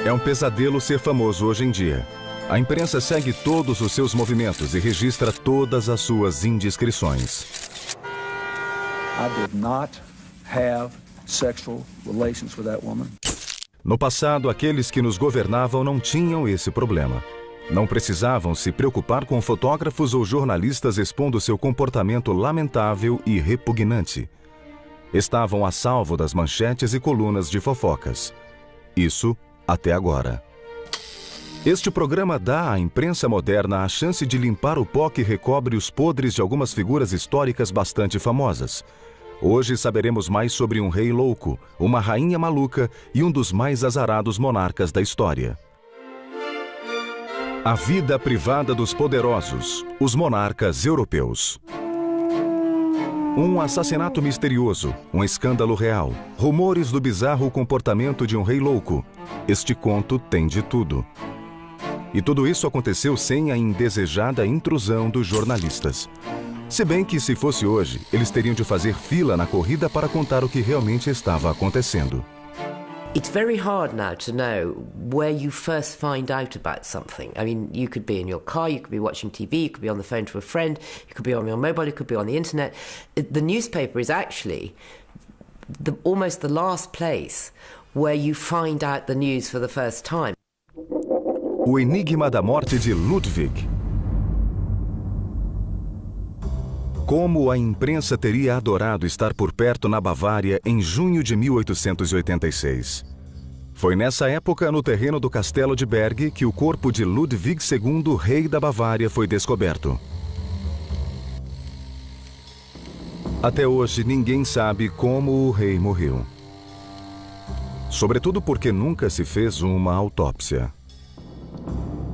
É um pesadelo ser famoso hoje em dia. A imprensa segue todos os seus movimentos e registra todas as suas indiscrições. I did not have sexual relations with that woman. No passado, aqueles que nos governavam não tinham esse problema. Não precisavam se preocupar com fotógrafos ou jornalistas expondo seu comportamento lamentável e repugnante. Estavam a salvo das manchetes e colunas de fofocas. Isso até agora. Este programa dá à imprensa moderna a chance de limpar o pó que recobre os podres de algumas figuras históricas bastante famosas. Hoje saberemos mais sobre um rei louco, uma rainha maluca e um dos mais azarados monarcas da história. A vida privada dos poderosos, os monarcas europeus. Um assassinato misterioso, um escândalo real, rumores do bizarro comportamento de um rei louco. Este conto tem de tudo. E tudo isso aconteceu sem a indesejada intrusão dos jornalistas. Se bem que, se fosse hoje, eles teriam de fazer fila na corrida para contar o que realmente estava acontecendo. It's very hard now to know where you first find out about something. I mean, you could be in your car, you could be watching TV, you could be on the phone to a friend, you could be on your mobile, you could be on the internet. The newspaper is actually almost the last place where you find out the news for the first time. O enigma da morte de Ludwig. Como a imprensa teria adorado estar por perto na Bavária em junho de 1886. Foi nessa época, no terreno do Castelo de Berg, que o corpo de Ludwig II, rei da Bavária, foi descoberto. Até hoje, ninguém sabe como o rei morreu. Sobretudo porque nunca se fez uma autópsia.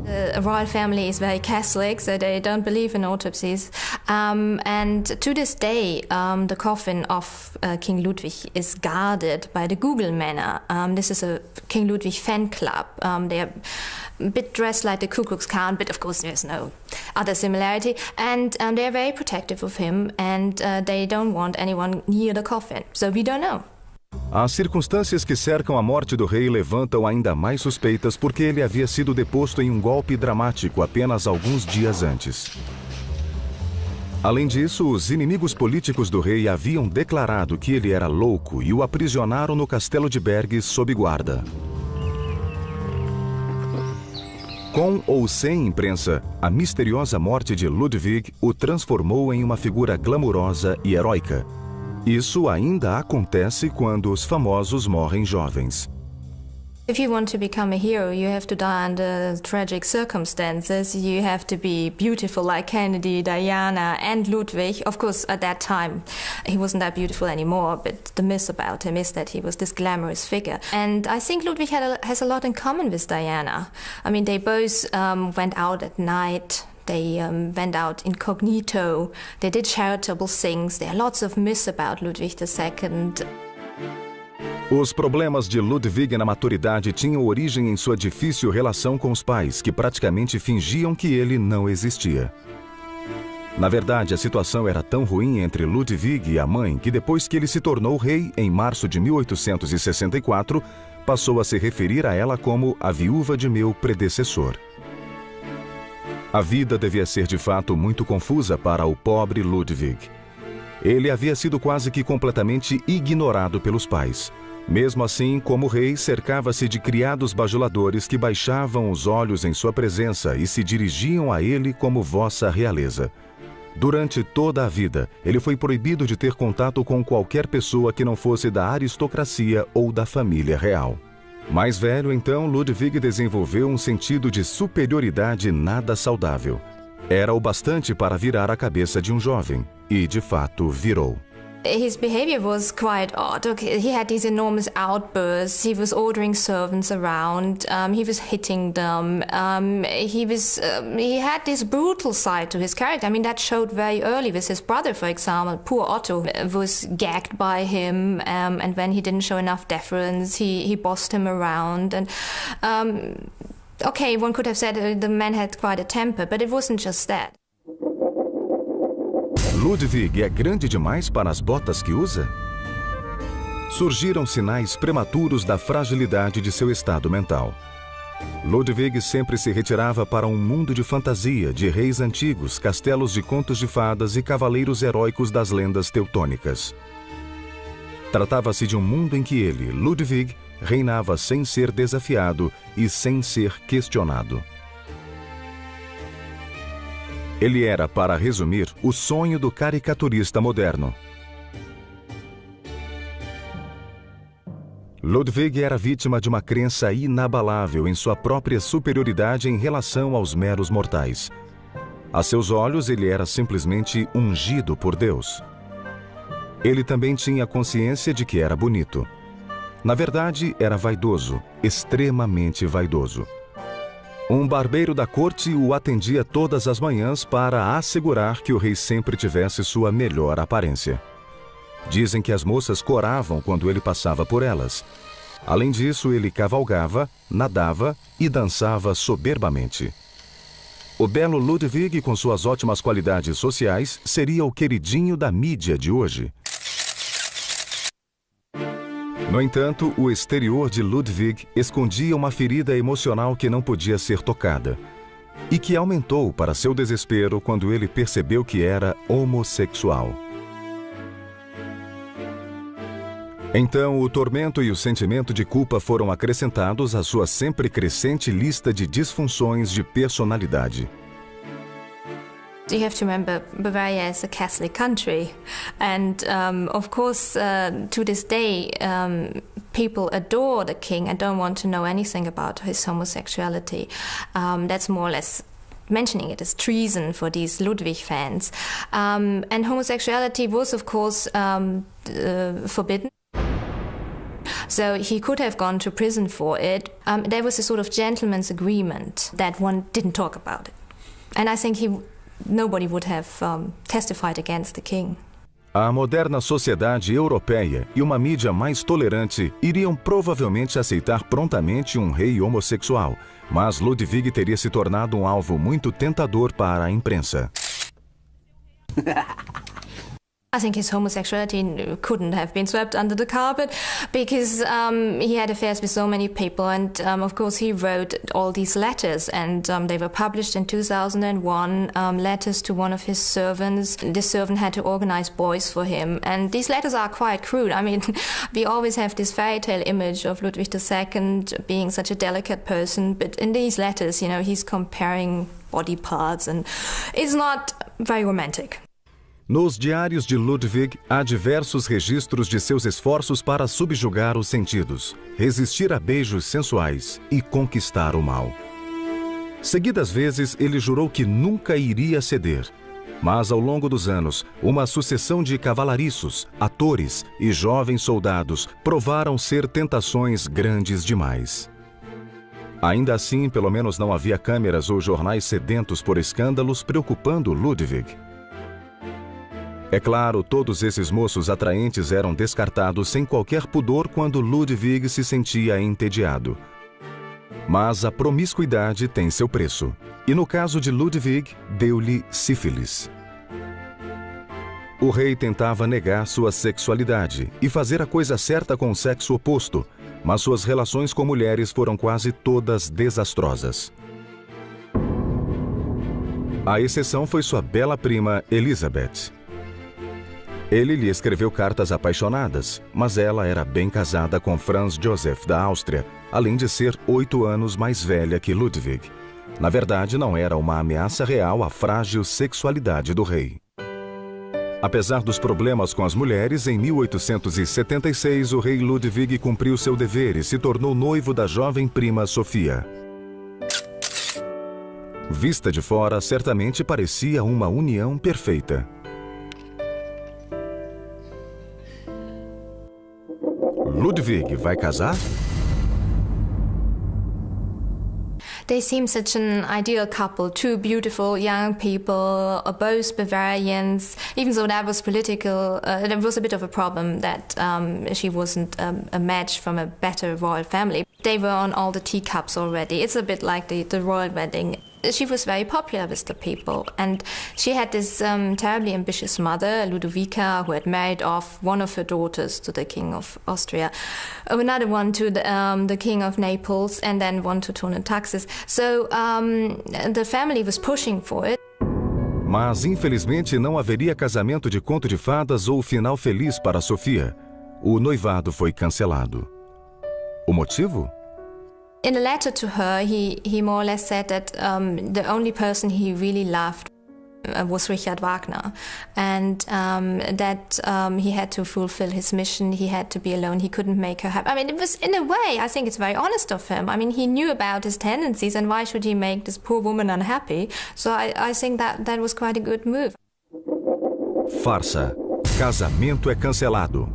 The royal family is very Catholic, so they don't believe in autopsies. And to this day, the coffin of King Ludwig is guarded by the Google Manor. This is a King Ludwig fan club. They're a bit dressed like the Ku Klux Klan, but of course there's no other similarity. And they're very protective of him, and they don't want anyone near the coffin. So we don't know. As circunstâncias que cercam a morte do rei levantam ainda mais suspeitas porque ele havia sido deposto em um golpe dramático apenas alguns dias antes. Além disso, os inimigos políticos do rei haviam declarado que ele era louco e o aprisionaram no castelo de Berg sob guarda. Com ou sem imprensa, a misteriosa morte de Ludwig o transformou em uma figura glamurosa e heróica. Isso ainda acontece quando os famosos morrem jovens. If you want to become a hero, you have to die under tragic circumstances. You have to be beautiful like Kennedy, Diana, and Ludwig. Of course, at that time, he wasn't that beautiful anymore, but the myth about him is that he was this glamorous figure. And I think Ludwig has a lot in common with Diana. I mean, they both went out at night. They went out incognito. They did charitable things. There are lots of myths about Ludwig II. Os problemas de Ludwig na maturidade tinham origem em sua difícil relação com os pais, que praticamente fingiam que ele não existia. Na verdade, a situação era tão ruim entre Ludwig e a mãe que depois que ele se tornou rei, em março de 1864, passou a se referir a ela como a viúva de meu predecessor. A vida devia ser de fato muito confusa para o pobre Ludwig. Ele havia sido quase que completamente ignorado pelos pais. Mesmo assim, como rei, cercava-se de criados bajuladores que baixavam os olhos em sua presença e se dirigiam a ele como vossa realeza. Durante toda a vida, ele foi proibido de ter contato com qualquer pessoa que não fosse da aristocracia ou da família real. Mais velho, então, Ludwig desenvolveu um sentido de superioridade nada saudável. Era o bastante para virar a cabeça de um jovem, e de fato virou. His behavior was quite odd. Okay, he had these enormous outbursts. He was ordering servants around. He was hitting them. He had this brutal side to his character. I mean, that showed very early with his brother, for example. Poor Otto was gagged by him, and when he didn't show enough deference, he bossed him around. And okay, one could have said the man had quite a temper, but it wasn't just that. Ludwig é grande demais para as botas que usa? Surgiram sinais prematuros da fragilidade de seu estado mental. Ludwig sempre se retirava para um mundo de fantasia, de reis antigos, castelos de contos de fadas e cavaleiros heróicos das lendas teutônicas. Tratava-se de um mundo em que ele, Ludwig, reinava sem ser desafiado e sem ser questionado. Ele era, para resumir, o sonho do caricaturista moderno. Ludwig era vítima de uma crença inabalável em sua própria superioridade em relação aos meros mortais. A seus olhos, ele era simplesmente ungido por Deus. Ele também tinha consciência de que era bonito. Na verdade, era vaidoso, extremamente vaidoso. Um barbeiro da corte o atendia todas as manhãs para assegurar que o rei sempre tivesse sua melhor aparência. Dizem que as moças coravam quando ele passava por elas. Além disso, ele cavalgava, nadava e dançava soberbamente. O belo Ludwig, com suas ótimas qualidades sociais, seria o queridinho da mídia de hoje. No entanto, o exterior de Ludwig escondia uma ferida emocional que não podia ser tocada, e que aumentou para seu desespero quando ele percebeu que era homossexual. Então, o tormento e o sentimento de culpa foram acrescentados à sua sempre crescente lista de disfunções de personalidade. You have to remember, Bavaria is a Catholic country, and of course, to this day, people adore the king and don't want to know anything about his homosexuality. That's more or less mentioning it as treason for these Ludwig fans. And homosexuality was, of course, forbidden. So he could have gone to prison for it. There was a sort of gentleman's agreement that one didn't talk about it. And I think nobody would have testified against the king. A moderna sociedade europeia e uma mídia mais tolerante iriam provavelmente aceitar prontamente um rei homossexual, mas Ludwig teria se tornado um alvo muito tentador para a imprensa. I think his homosexuality couldn't have been swept under the carpet because he had affairs with so many people, and of course he wrote all these letters, and they were published in 2001, letters to one of his servants. This servant had to organize boys for him, and these letters are quite crude. I mean, we always have this fairy tale image of Ludwig II being such a delicate person, but in these letters, you know, he's comparing body parts, and it's not very romantic. Nos diários de Ludwig, há diversos registros de seus esforços para subjugar os sentidos, resistir a beijos sensuais e conquistar o mal. Seguidas vezes, ele jurou que nunca iria ceder. Mas, ao longo dos anos, uma sucessão de cavalariços, atores e jovens soldados provaram ser tentações grandes demais. Ainda assim, pelo menos não havia câmeras ou jornais sedentos por escândalos preocupando Ludwig. É claro, todos esses moços atraentes eram descartados sem qualquer pudor quando Ludwig se sentia entediado. Mas a promiscuidade tem seu preço. E no caso de Ludwig, deu-lhe sífilis. O rei tentava negar sua sexualidade e fazer a coisa certa com o sexo oposto, mas suas relações com mulheres foram quase todas desastrosas. A exceção foi sua bela prima Elizabeth. Ele lhe escreveu cartas apaixonadas, mas ela era bem casada com Franz Joseph da Áustria, além de ser 8 anos mais velha que Ludwig. Na verdade, não era uma ameaça real à frágil sexualidade do rei. Apesar dos problemas com as mulheres, em 1876 o rei Ludwig cumpriu seu dever e se tornou noivo da jovem prima Sofia. Vista de fora, certamente parecia uma união perfeita. Ludwig vai casar? They seem such an ideal couple, two beautiful young people, both Bavarians. Even though that was political, there was a bit of a problem that she wasn't a match from a better royal family. They were on all the teacups already. It's a bit like the royal wedding. she was very popular with the people. And she had this terribly ambitious mother, Ludovica, who had married off one of her daughters to the King of Austria, another one to the King of Naples, and then one to Turner Taxis. So the family was pushing for it. Mas, infelizmente, não haveria casamento de conto de fadas ou final feliz para Sofia. O noivado foi cancelado. O motivo? In a letter to her, he more or less said that the only person he really loved was Richard Wagner, and that he had to fulfill his mission, he had to be alone, he couldn't make her happy. I mean, it was, in a way, I think it's very honest of him. I mean, he knew about his tendencies, and why should he make this poor woman unhappy? So I think that was quite a good move. Farsa. Casamento é cancelado.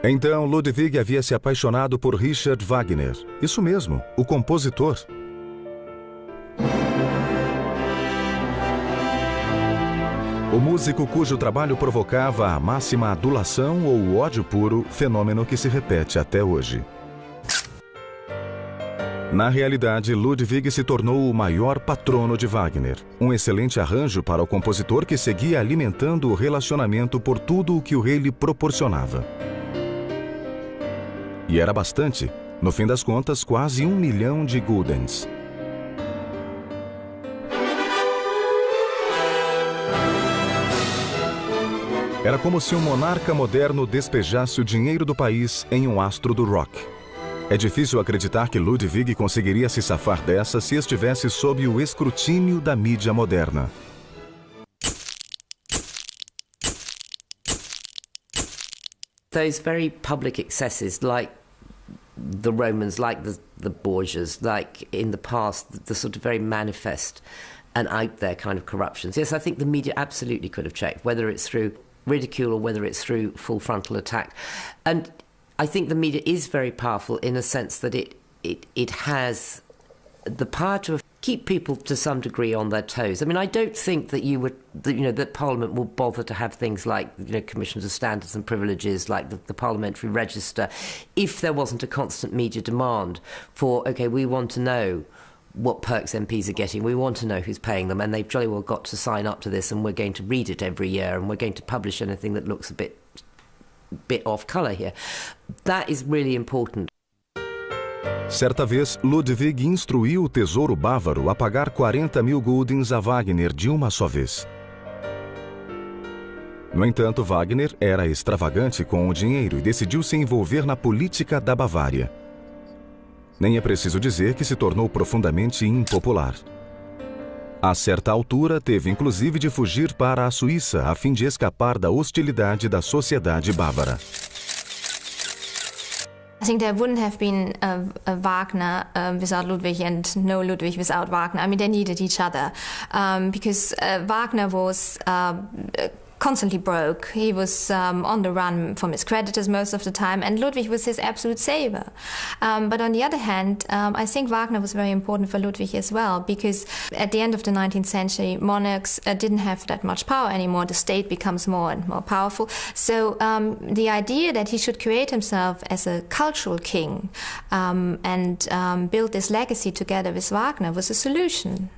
Então, Ludwig havia se apaixonado por Richard Wagner. Isso mesmo, o compositor. O músico cujo trabalho provocava a máxima adulação ou o ódio puro, fenômeno que se repete até hoje. Na realidade, Ludwig se tornou o maior patrono de Wagner, um excelente arranjo para o compositor que seguia alimentando o relacionamento por tudo o que o rei lhe proporcionava. E era bastante, no fim das contas, quase 1 milhão de guldens. Era como se um monarca moderno despejasse o dinheiro do país em um astro do rock. É difícil acreditar que Ludwig conseguiria se safar dessa se estivesse sob o escrutínio da mídia moderna. Those very public excesses, like the Romans, like the Borgias, like in the past, the sort of very manifest and out there kind of corruptions. Yes, I think the media absolutely could have checked, whether it's through ridicule or whether it's through full frontal attack. And I think the media is very powerful in a sense that it has the power to keep people to some degree on their toes. I mean, I don't think that that Parliament will bother to have things like, commissions of standards and privileges, like the parliamentary register, if there wasn't a constant media demand for, OK, we want to know what perks MPs are getting, we want to know who's paying them, and they've jolly well got to sign up to this, and we're going to read it every year, and we're going to publish anything that looks a bit off colour here. That is really important. Certa vez, Ludwig instruiu o tesouro bávaro a pagar 40.000 guldens a Wagner de uma só vez. No entanto, Wagner era extravagante com o dinheiro e decidiu se envolver na política da Bavária. Nem é preciso dizer que se tornou profundamente impopular. A certa altura, teve inclusive de fugir para a Suíça a fim de escapar da hostilidade da sociedade bávara. I think there wouldn't have been a Wagner without Ludwig and no Ludwig without Wagner. I mean, they needed each other because Wagner was constantly broke. He was on the run from his creditors most of the time, and Ludwig was his absolute saver. But on the other hand, I think Wagner was very important for Ludwig as well, because at the end of the 19th century, monarchs didn't have that much power anymore. The state becomes more and more powerful. So the idea that he should create himself as a cultural king and build this legacy together with Wagner was a solution.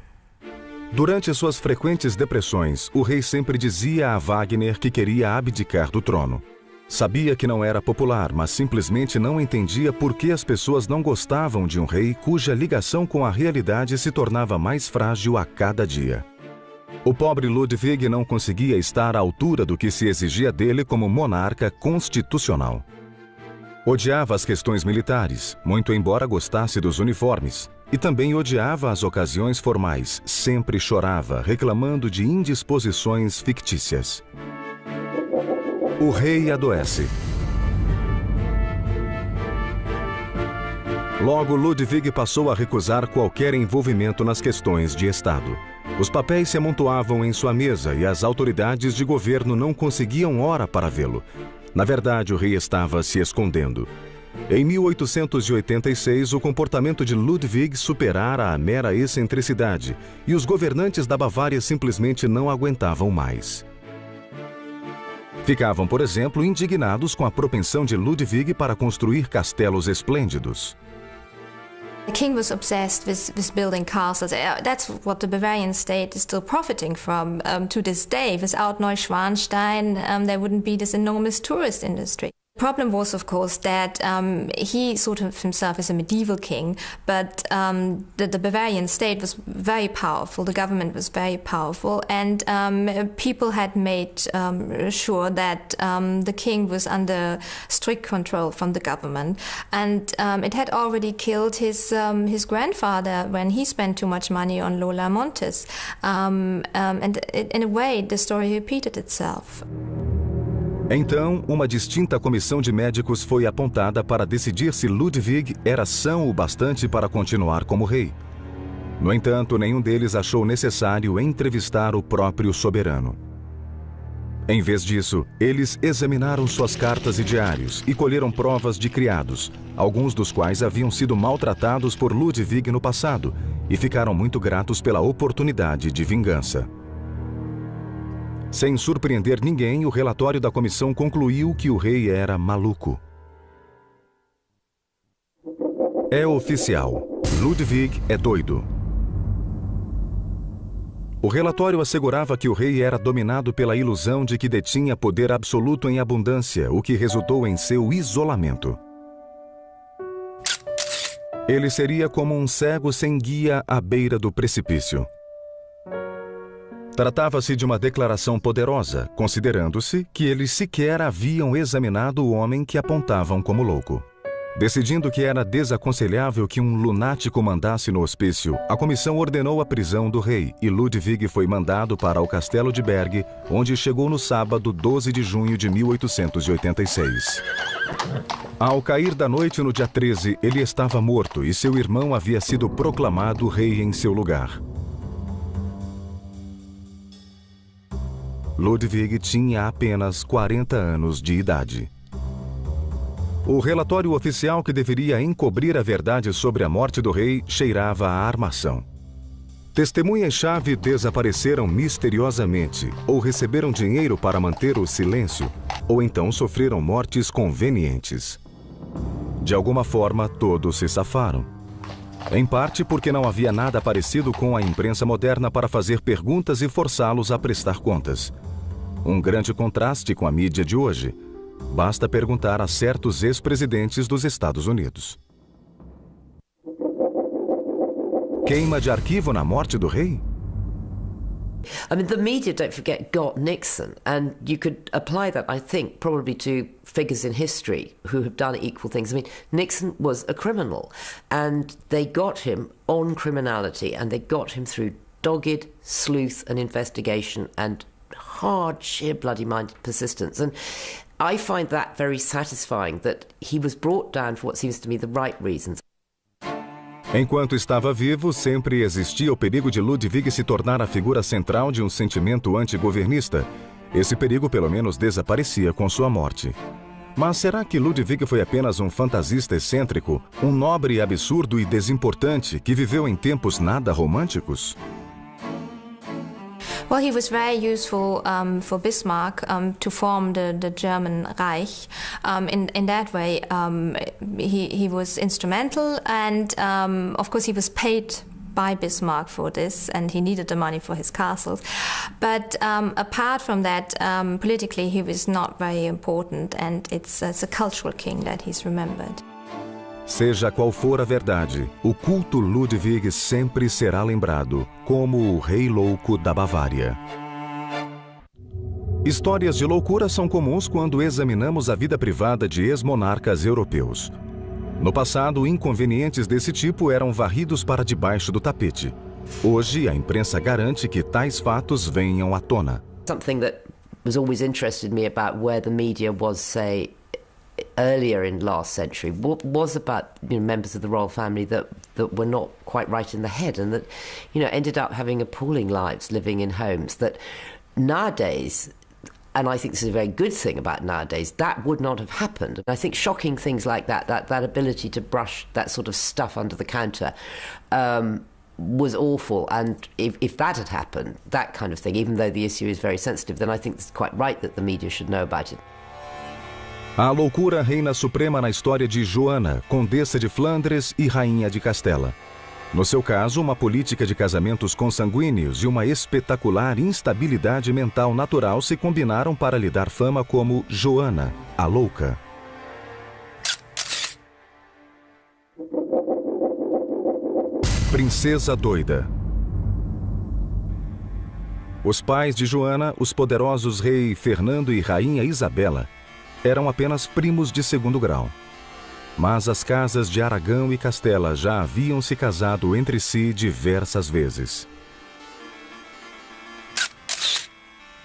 Durante suas frequentes depressões, o rei sempre dizia a Wagner que queria abdicar do trono. Sabia que não era popular, mas simplesmente não entendia por que as pessoas não gostavam de um rei cuja ligação com a realidade se tornava mais frágil a cada dia. O pobre Ludwig não conseguia estar à altura do que se exigia dele como monarca constitucional. Odiava as questões militares, muito embora gostasse dos uniformes. E também odiava as ocasiões formais, sempre chorava, reclamando de indisposições fictícias. O rei adoece. Logo, Ludwig passou a recusar qualquer envolvimento nas questões de Estado. Os papéis se amontoavam em sua mesa e as autoridades de governo não conseguiam hora para vê-lo. Na verdade, o rei estava se escondendo. Em 1886, o comportamento de Ludwig superara a mera excentricidade e os governantes da Bavária simplesmente não aguentavam mais. Ficavam, por exemplo, indignados com a propensão de Ludwig para construir castelos esplêndidos. The king was obsessed with building castles. That's what the Bavarian state is still profiting from to this day. Without Neuschwanstein, there wouldn't be this enormous tourist industry. The problem was, of course, that he thought of himself as a medieval king, but the Bavarian state was very powerful, the government was very powerful, and people had made sure that the king was under strict control from the government, and it had already killed his grandfather when he spent too much money on Lola Montes, and in a way the story repeated itself. Então, uma distinta comissão de médicos foi apontada para decidir se Ludwig era são o bastante para continuar como rei. No entanto, nenhum deles achou necessário entrevistar o próprio soberano. Em vez disso, eles examinaram suas cartas e diários e colheram provas de criados, alguns dos quais haviam sido maltratados por Ludwig no passado, e ficaram muito gratos pela oportunidade de vingança. Sem surpreender ninguém, o relatório da comissão concluiu que o rei era maluco. É oficial. Ludwig é doido. O relatório assegurava que o rei era dominado pela ilusão de que detinha poder absoluto em abundância, o que resultou em seu isolamento. Ele seria como um cego sem guia à beira do precipício. Tratava-se de uma declaração poderosa, considerando-se que eles sequer haviam examinado o homem que apontavam como louco. Decidindo que era desaconselhável que um lunático mandasse no hospício, a comissão ordenou a prisão do rei e Ludwig foi mandado para o castelo de Berg, onde chegou no sábado 12 de junho de 1886. Ao cair da noite no dia 13, ele estava morto e seu irmão havia sido proclamado rei em seu lugar. Ludwig tinha apenas 40 anos de idade. O relatório oficial que deveria encobrir a verdade sobre a morte do rei cheirava a armação. Testemunhas-chave desapareceram misteriosamente, ou receberam dinheiro para manter o silêncio, ou então sofreram mortes convenientes. De alguma forma, todos se safaram. Em parte porque não havia nada parecido com a imprensa moderna para fazer perguntas e forçá-los a prestar contas. Um grande contraste com a mídia de hoje. Basta perguntar a certos ex-presidentes dos Estados Unidos. Queima de arquivo na morte do rei? I mean, the media, don't forget, got Nixon, and you could apply that, I think, probably to figures in history who have done equal things. I mean, Nixon was a criminal, and they got him on criminality, and they got him through dogged sleuth and investigation and hard, sheer bloody-minded persistence. And I find that very satisfying, that he was brought down for what seems to me the right reasons. Enquanto estava vivo, sempre existia o perigo de Ludwig se tornar a figura central de um sentimento antigovernista. Esse perigo, pelo menos, desaparecia com sua morte. Mas será que Ludwig foi apenas um fantasista excêntrico, um nobre absurdo e desimportante que viveu em tempos nada românticos? Well, he was very useful for Bismarck to form the German Reich. In that way, he was instrumental, and of course he was paid by Bismarck for this, and he needed the money for his castles. But apart from that, politically he was not very important, and it's a cultural king that he's remembered. Seja qual for a verdade, o culto Ludwig sempre será lembrado como o Rei Louco da Bavária. Histórias de loucura são comuns quando examinamos a vida privada de ex-monarcas europeus. No passado, inconvenientes desse tipo eram varridos para debaixo do tapete. Hoje, a imprensa garante que tais fatos venham à tona. Something that was always interested me about where the media was, say, earlier in last century was about members of the royal family that were not quite right in the head, and that ended up having appalling lives living in homes that nowadays, and I think this is a very good thing about nowadays, that would not have happened. I think shocking things like that ability to brush that sort of stuff under the counter was awful. And if that had happened, that kind of thing, even though the issue is very sensitive, then I think it's quite right that the media should know about it. A loucura reina suprema na história de Joana, Condessa de Flandres e Rainha de Castela. No seu caso, uma política de casamentos consanguíneos e uma espetacular instabilidade mental natural se combinaram para lhe dar fama como Joana, a Louca. Princesa Doida. Os pais de Joana, os poderosos rei Fernando e rainha Isabela, eram apenas primos de segundo grau. Mas as casas de Aragão e Castela já haviam se casado entre si diversas vezes.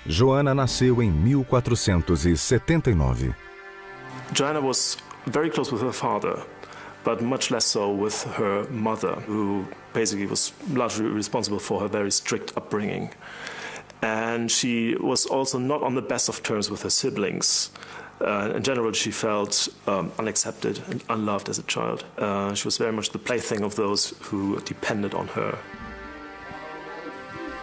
Joana nasceu em 1479. Joanna was very close with her father, but much less so with her mother, who basically was largely responsible for her very strict upbringing. And she was also not on the best of terms with her siblings. In general, she felt unaccepted and unloved as a child. She was very much the plaything of those who depended on her.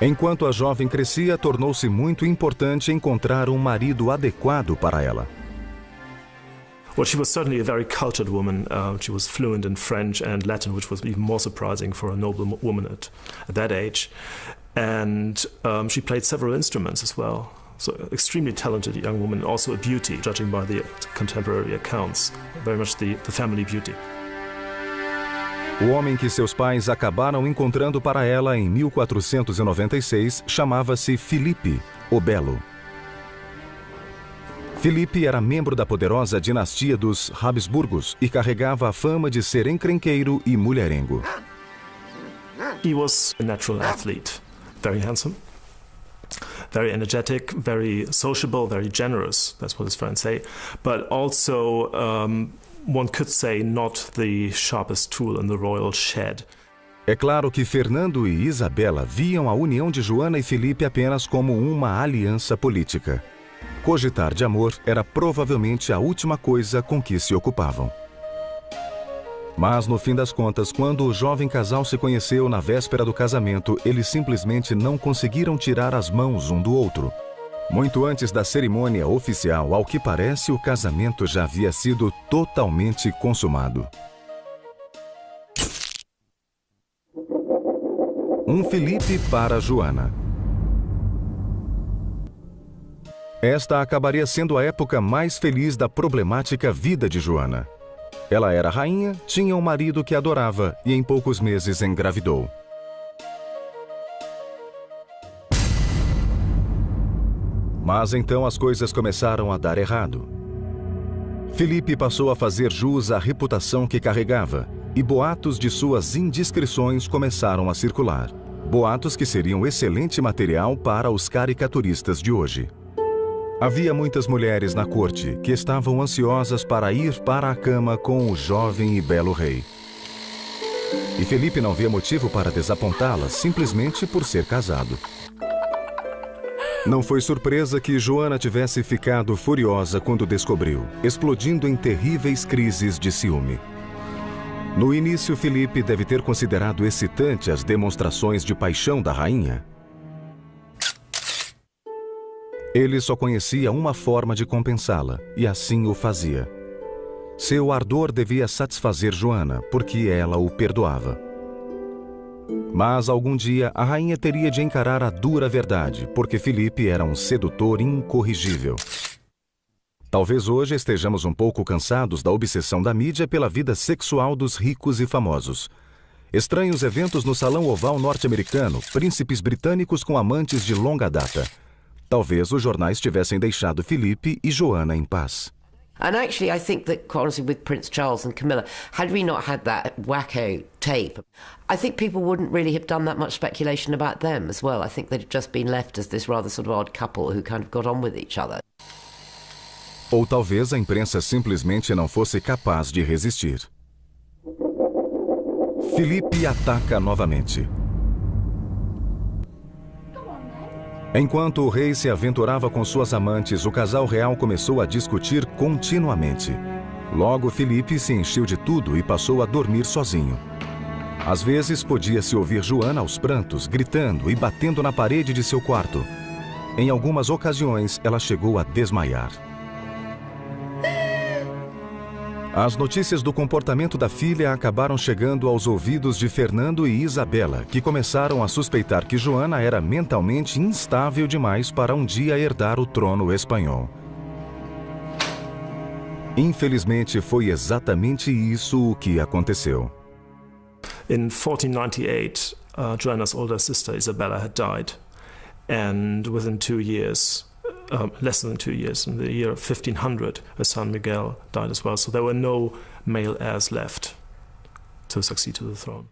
Enquanto a jovem crescia, tornou-se muito importante encontrar um marido adequado para ela. Well, she was certainly a very cultured woman. She was fluent in French and Latin, which was even more surprising for a noble woman at that age. And she played several instruments as well. So, extremely talented young woman, also a beauty, judging by the contemporary accounts. Very much the family beauty. O homem que seus pais acabaram encontrando para ela em 1496 chamava-se Filipe, o Belo. Filipe era membro da poderosa dinastia dos Habsburgos e carregava a fama de ser encrenqueiro e mulherengo. He was a natural athlete, very handsome, very energetic, very sociable, very generous, that's what his friends say, but also, one could say, not the sharpest tool in the royal shed. É claro que Fernando e Isabela viam a união de Joana e Filipe apenas como uma aliança política. Cogitar de amor era provavelmente a última coisa com que se ocupavam. Mas, no fim das contas, quando o jovem casal se conheceu na véspera do casamento, eles simplesmente não conseguiram tirar as mãos um do outro. Muito antes da cerimônia oficial, ao que parece, o casamento já havia sido totalmente consumado. Um Filipe para Joana. Esta acabaria sendo a época mais feliz da problemática vida de Joana. Ela era rainha, tinha um marido que adorava e em poucos meses engravidou. Mas então as coisas começaram a dar errado. Filipe passou a fazer jus à reputação que carregava e boatos de suas indiscrições começaram a circular. Boatos que seriam excelente material para os caricaturistas de hoje. Havia muitas mulheres na corte que estavam ansiosas para ir para a cama com o jovem e belo rei. E Filipe não via motivo para desapontá-las simplesmente por ser casado. Não foi surpresa que Joana tivesse ficado furiosa quando descobriu, explodindo em terríveis crises de ciúme. No início, Filipe deve ter considerado excitante as demonstrações de paixão da rainha. Ele só conhecia uma forma de compensá-la, e assim o fazia. Seu ardor devia satisfazer Joana, porque ela o perdoava. Mas algum dia a rainha teria de encarar a dura verdade, porque Filipe era um sedutor incorrigível. Talvez hoje estejamos um pouco cansados da obsessão da mídia pela vida sexual dos ricos e famosos. Estranhos eventos no Salão Oval norte-americano, príncipes britânicos com amantes de longa data. Talvez os jornais tivessem deixado Filipe e Joana em paz. And actually, I think that, quite honestly, with Prince Charles and Camilla, had we not had that wacko tape, I think people wouldn't really have done that much speculation about them as well. I think they'd have just been left as this rather sort of odd couple who kind of got on with each other. Ou talvez a imprensa simplesmente não fosse capaz de resistir. Filipe ataca novamente. Enquanto o rei se aventurava com suas amantes, o casal real começou a discutir continuamente. Logo, Filipe se encheu de tudo e passou a dormir sozinho. Às vezes, podia-se ouvir Joana aos prantos, gritando e batendo na parede de seu quarto. Em algumas ocasiões, ela chegou a desmaiar. As notícias do comportamento da filha acabaram chegando aos ouvidos de Fernando e Isabela, que começaram a suspeitar que Joana era mentalmente instável demais para um dia herdar o trono espanhol. Infelizmente, foi exatamente isso o que aconteceu. In 1498, Joanna's older sister Isabella had died, and within 2 years, less than 2 years, in the year 1500, her son Miguel died as well. So there were no male heirs left to succeed to the throne.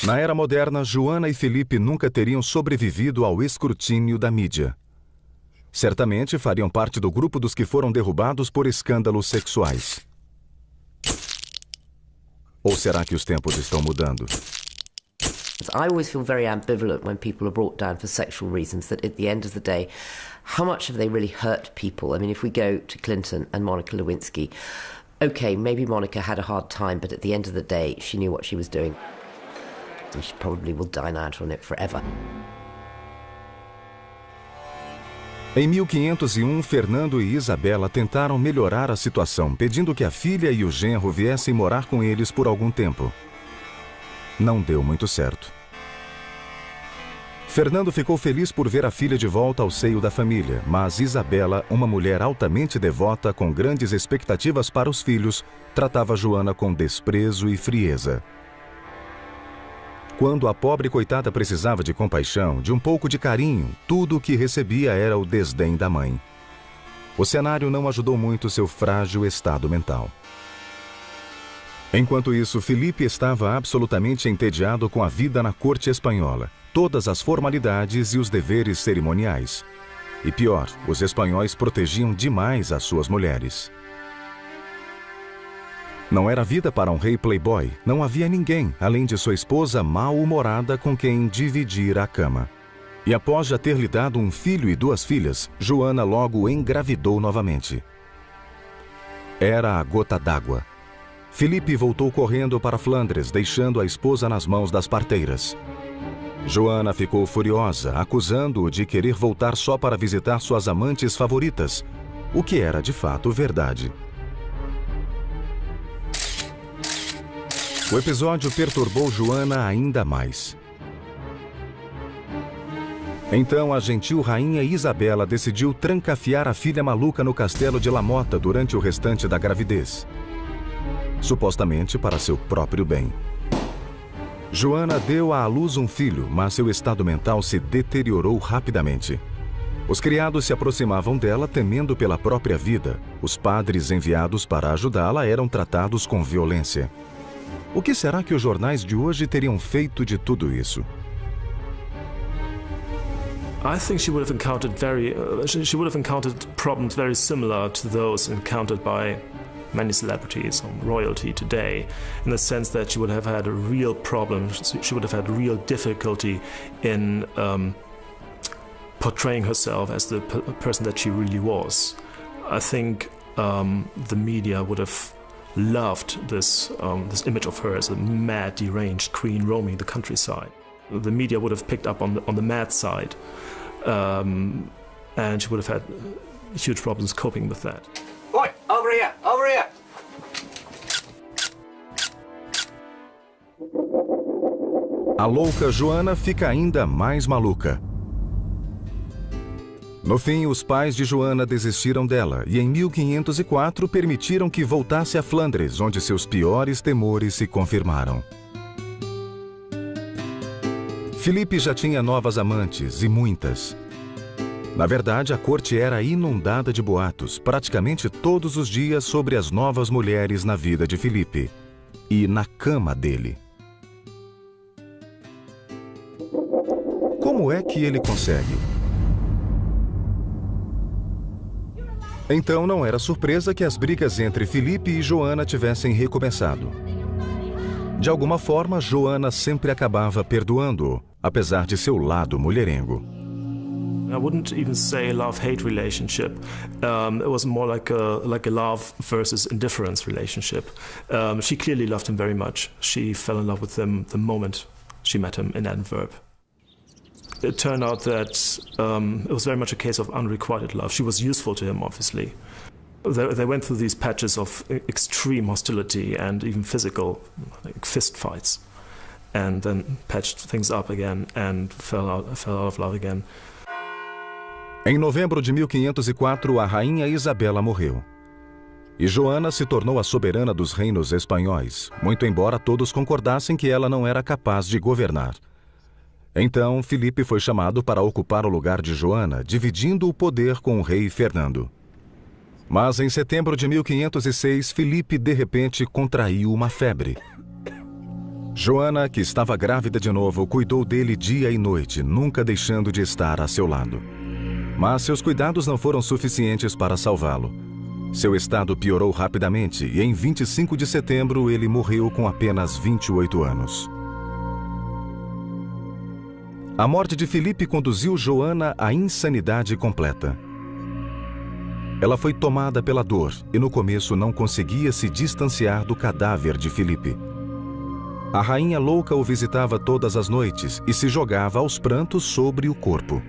Na era moderna, Joana e Felipe nunca teriam sobrevivido ao escrutínio da mídia. Certamente fariam parte do grupo dos que foram derrubados por escândalos sexuais. Ou será que os tempos estão mudando? I always feel very ambivalent when people are brought down for sexual reasons, that at the end of the day, how much have they really hurt people? I mean, if we go to Clinton and Monica Lewinsky, okay, maybe Monica had a hard time, but at the end of the day, she knew what she was doing. And she probably will dine out on it forever. Em 1501, Fernando e Isabela tentaram melhorar a situação, pedindo que a filha e o genro viessem morar com eles por algum tempo. Não deu muito certo. Fernando ficou feliz por ver a filha de volta ao seio da família, mas Isabela, uma mulher altamente devota com grandes expectativas para os filhos, tratava Joana com desprezo e frieza. Quando a pobre coitada precisava de compaixão, de um pouco de carinho, tudo o que recebia era o desdém da mãe. O cenário não ajudou muito seu frágil estado mental. Enquanto isso, Felipe estava absolutamente entediado com a vida na corte espanhola, todas as formalidades e os deveres cerimoniais. E pior, os espanhóis protegiam demais as suas mulheres. Não era vida para um rei playboy, não havia ninguém, além de sua esposa mal-humorada com quem dividir a cama. E após já ter lhe dado um filho e 2 filhas, Joana logo engravidou novamente. Era a gota d'água. Felipe voltou correndo para Flandres, deixando a esposa nas mãos das parteiras. Joana ficou furiosa, acusando-o de querer voltar só para visitar suas amantes favoritas, o que era de fato verdade. O episódio perturbou Joana ainda mais. Então a gentil rainha Isabela decidiu trancafiar a filha maluca no castelo de La Motta durante o restante da gravidez. Supostamente para seu próprio bem. Joana deu à luz um filho, mas seu estado mental se deteriorou rapidamente. Os criados se aproximavam dela temendo pela própria vida. Os padres enviados para ajudá-la eram tratados com violência. O que será que os jornais de hoje teriam feito de tudo isso? I think she would have encountered problems very similar to those encountered by many celebrities or royalty today, in the sense that she would have had a real problem. She would have had real difficulty in portraying herself as the person that she really was. I think the media would have loved this image of her as a mad, deranged queen roaming the countryside. The media would have picked up on the mad side, and she would have had huge problems coping with that. Boy, over here, over here! A louca Joana fica ainda mais maluca. No fim, os pais de Joana desistiram dela e em 1504 permitiram que voltasse a Flandres, onde seus piores temores se confirmaram. Felipe já tinha novas amantes, e muitas. Na verdade, a corte era inundada de boatos, praticamente todos os dias, sobre as novas mulheres na vida de Felipe e na cama dele. Como é que ele consegue? Então não era surpresa que as brigas entre Felipe e Joana tivessem recomeçado. De alguma forma, Joana sempre acabava perdoando-o, apesar de seu lado mulherengo. I wouldn't even say a love-hate relationship. It was more like a love versus indifference relationship. She clearly loved him very much. She fell in love with him the moment she met him in Antwerp. It turned out that it was very much a case of unrequited love. She was useful to him, obviously. They went through these patches of extreme hostility and even physical, like fist fights, and then patched things up again and fell out of love again. Em novembro de 1504, a rainha Isabela morreu. E Joana se tornou a soberana dos reinos espanhóis, muito embora todos concordassem que ela não era capaz de governar. Então, Filipe foi chamado para ocupar o lugar de Joana, dividindo o poder com o rei Fernando. Mas em setembro de 1506, Filipe de repente contraiu uma febre. Joana, que estava grávida de novo, cuidou dele dia e noite, nunca deixando de estar a seu lado. Mas seus cuidados não foram suficientes para salvá-lo. Seu estado piorou rapidamente e em 25 de setembro ele morreu com apenas 28 anos. A morte de Filipe conduziu Joana à insanidade completa. Ela foi tomada pela dor e no começo não conseguia se distanciar do cadáver de Filipe. A rainha louca o visitava todas as noites e se jogava aos prantos sobre o corpo.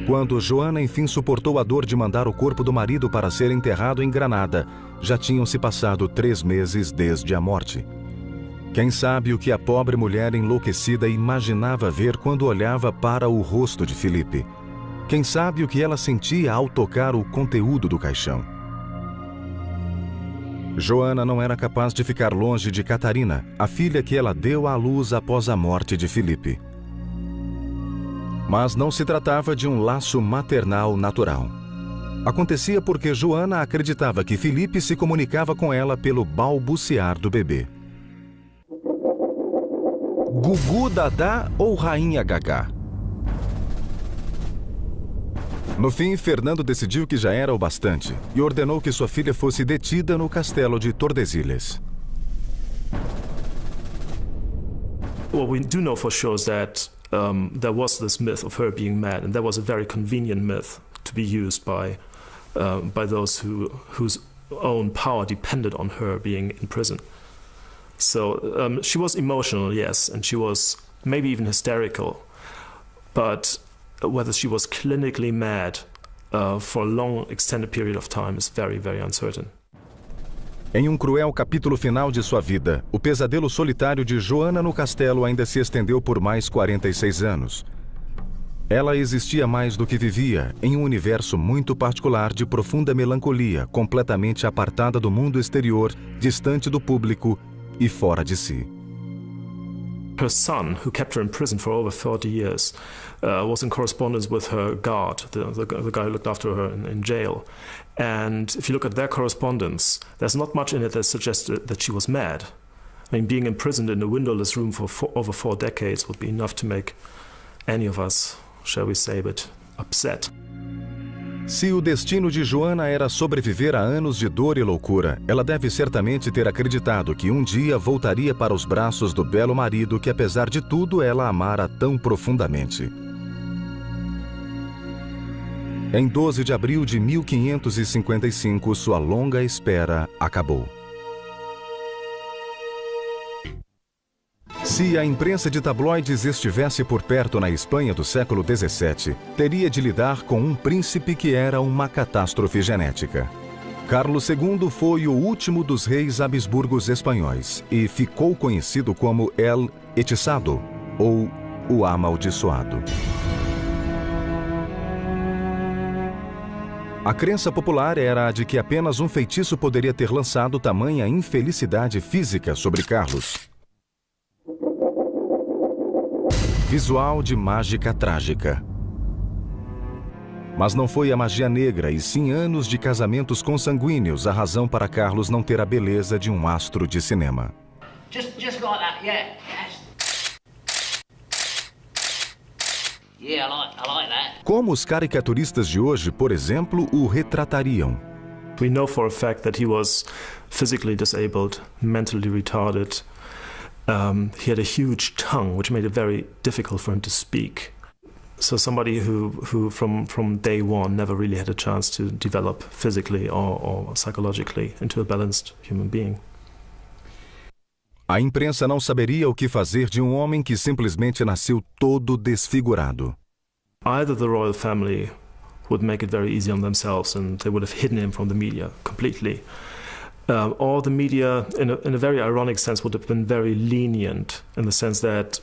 Quando Joana enfim suportou a dor de mandar o corpo do marido para ser enterrado em Granada, já tinham se passado 3 meses desde a morte. Quem sabe o que a pobre mulher enlouquecida imaginava ver quando olhava para o rosto de Filipe? Quem sabe o que ela sentia ao tocar o conteúdo do caixão? Joana não era capaz de ficar longe de Catarina, a filha que ela deu à luz após a morte de Filipe. Mas não se tratava de um laço maternal natural. Acontecia porque Joana acreditava que Filipe se comunicava com ela pelo balbuciar do bebê. Gugu Dadá ou Rainha Gagá? No fim, Fernando decidiu que já era o bastante e ordenou que sua filha fosse detida no castelo de Tordesilhas. What we do know for sure is that there was this myth of her being mad, and that was a very convenient myth to be used by those whose own power depended on her being in prison. So she was emotional, yes, and she was maybe even hysterical, but whether she was clinically mad for a long, extended period of time is very, very uncertain. Em um cruel capítulo final de sua vida, o pesadelo solitário de Joana no castelo ainda se estendeu por mais 46 anos. Ela existia mais do que vivia, em um universo muito particular de profunda melancolia, completamente apartada do mundo exterior, distante do público e fora de si. Her son, who kept her in prison for over 40 years, was in correspondence with her guard, the guy who looked after her in jail. And if you look at their correspondence, there's not much in it that suggests that she was mad. I mean, being imprisoned in a windowless room for over 4 decades would be enough to make any of us, shall we say, a bit upset. Se o destino de Joana era sobreviver a anos de dor e loucura, ela deve certamente ter acreditado que um dia voltaria para os braços do belo marido que, apesar de tudo, ela amara tão profundamente. Em 12 de abril de 1555, sua longa espera acabou. Se a imprensa de tabloides estivesse por perto na Espanha do século XVII, teria de lidar com um príncipe que era uma catástrofe genética. Carlos II foi o último dos reis Habsburgos espanhóis e ficou conhecido como El Hechizado, ou o Amaldiçoado. A crença popular era a de que apenas um feitiço poderia ter lançado tamanha infelicidade física sobre Carlos. Visual de mágica trágica. Mas não foi a magia negra e sim anos de casamentos consanguíneos a razão para Carlos não ter a beleza de um astro de cinema. Just like that, yeah. Yeah, I like that. Como os caricaturistas de hoje, por exemplo, o retratariam? We know for a fact that he was physically disabled, mentally retarded. He had a huge tongue, which made it very difficult for him to speak. So somebody who from day one never really had a chance to develop physically or psychologically into a balanced human being. A imprensa não saberia o que fazer de um homem que simplesmente nasceu todo desfigurado. Either the royal family would make it very easy on themselves and they would have hidden him from the media completely. Or the media, in a very ironic sense, would have been very lenient in the sense that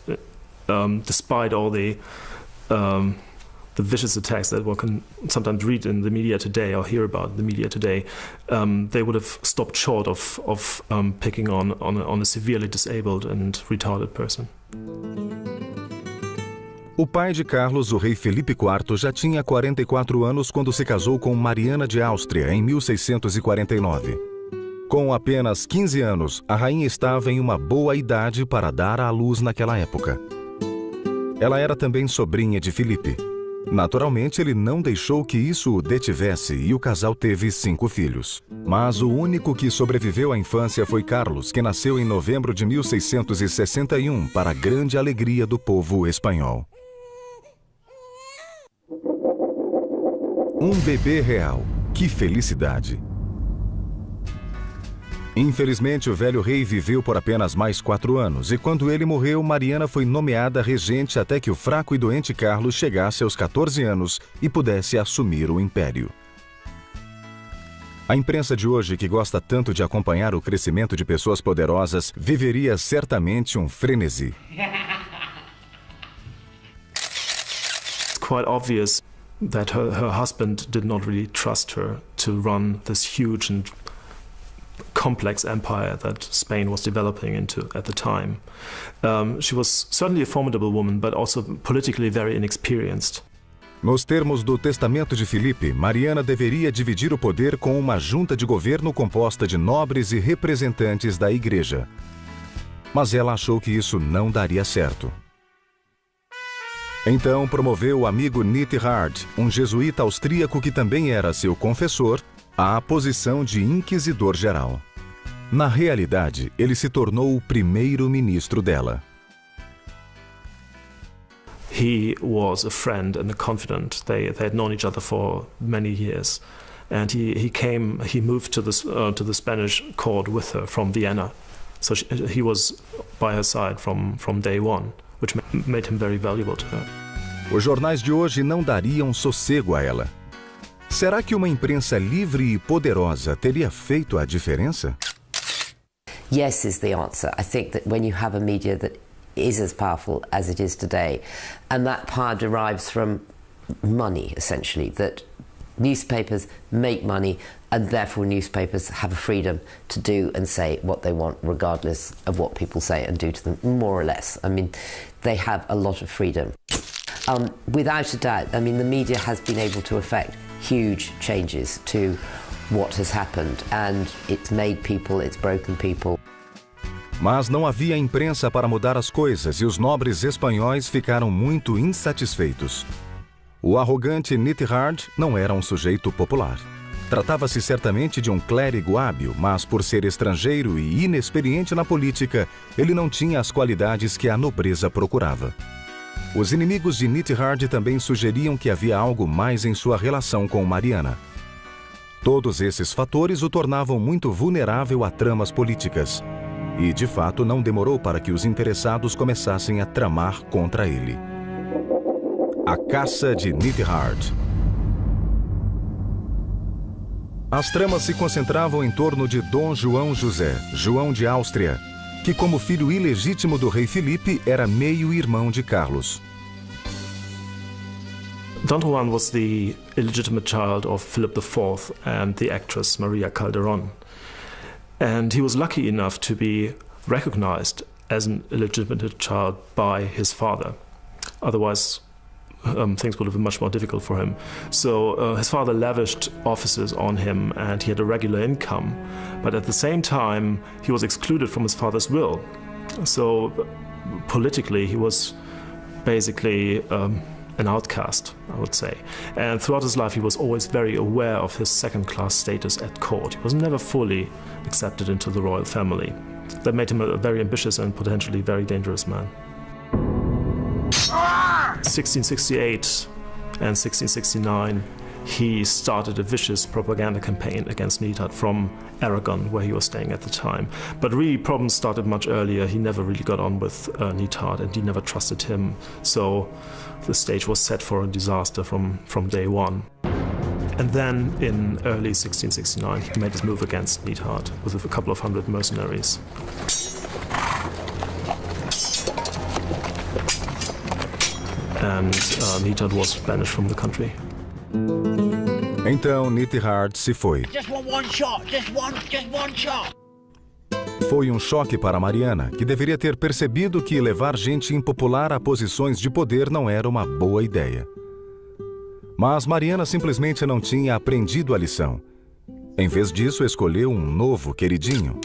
despite all the vicious attacks that one can sometimes read in the media today or hear about in the media today, they would have stopped short of picking on a severely disabled and retarded person. O pai de Carlos, o rei Felipe IV, já tinha 44 anos quando se casou com Mariana de Áustria, em 1649. Com apenas 15 anos, a rainha estava em uma boa idade para dar à luz naquela época. Ela era também sobrinha de Felipe. Naturalmente, ele não deixou que isso o detivesse e o casal teve 5 filhos. Mas o único que sobreviveu à infância foi Carlos, que nasceu em novembro de 1661, para a grande alegria do povo espanhol. Um bebê real. Que felicidade! Infelizmente, o velho rei viveu por apenas mais 4 anos e quando ele morreu, Mariana foi nomeada regente até que o fraco e doente Carlos chegasse aos 14 anos e pudesse assumir o império. A imprensa de hoje, que gosta tanto de acompanhar o crescimento de pessoas poderosas, viveria certamente um frenesi. It's quite obvious that her husband did not really trust her to run this huge and complex empire that Spain was developing into at the time. She was certainly a formidable woman, but also politically very inexperienced. Nos termos do testamento de Filipe, Mariana deveria dividir o poder com uma junta de governo composta de nobres e representantes da igreja. Mas ela achou que isso não daria certo. Então promoveu o amigo Nithard, um jesuíta austríaco que também era seu confessor, à posição de inquisidor-geral. Na realidade, ele se tornou o primeiro-ministro dela. He was a friend and a confidant. They had known each other for many years, and he moved to the Spanish court with her from Vienna. So he was by her side from day one, which made him very valuable to her. Os jornais de hoje não dariam sossego a ela. Será que uma imprensa livre e poderosa teria feito a diferença? Yes is the answer. I think that when you have a media that is as powerful as it is today, and that power derives from money, essentially, that newspapers make money and therefore newspapers have a freedom to do and say what they want regardless of what people say and do to them, more or less. I mean, they have a lot of freedom. Without a doubt, I mean, the media has been able to affect huge changes to what has happened, and it's made people, it's broken people. Mas não havia imprensa para mudar as coisas e os nobres espanhóis ficaram muito insatisfeitos. O arrogante Nithard não era um sujeito popular. Tratava-se certamente de um clérigo hábil, mas por ser estrangeiro e inexperiente na política, ele não tinha as qualidades que a nobreza procurava. Os inimigos de Nithard também sugeriam que havia algo mais em sua relação com Mariana. Todos esses fatores o tornavam muito vulnerável a tramas políticas. E, de fato, não demorou para que os interessados começassem a tramar contra ele. A caça de Nithard. As tramas se concentravam em torno de Dom João José, João de Áustria, que, como filho ilegítimo do rei Felipe, era meio-irmão de Carlos. Don Juan was the illegitimate child of Philip IV and the actress Maria Calderón. And he was lucky enough to be recognized as an illegitimate child by his father. Otherwise, things would have been much more difficult for him. So his father lavished offices on him and he had a regular income. But at the same time, he was excluded from his father's will. So politically, he was basically an outcast, I would say. And throughout his life, he was always very aware of his second-class status at court. He was never fully accepted into the royal family. That made him a very ambitious and potentially very dangerous man. 1668 and 1669, he started a vicious propaganda campaign against Neidhart from Aragon, where he was staying at the time. But really, problems started much earlier. He never really got on with Neidhart, and he never trusted him. So the stage was set for a disaster from day one. And then in early 1669, he made his move against Neidhart with a couple of hundred mercenaries. And Neidhart was banished from the country. Então Neidhart se foi. Just want one shot, just one shot. Foi um choque para Mariana, que deveria ter percebido que levar gente impopular a posições de poder não era uma boa ideia. Mas Mariana simplesmente não tinha aprendido a lição. Em vez disso, escolheu um novo queridinho.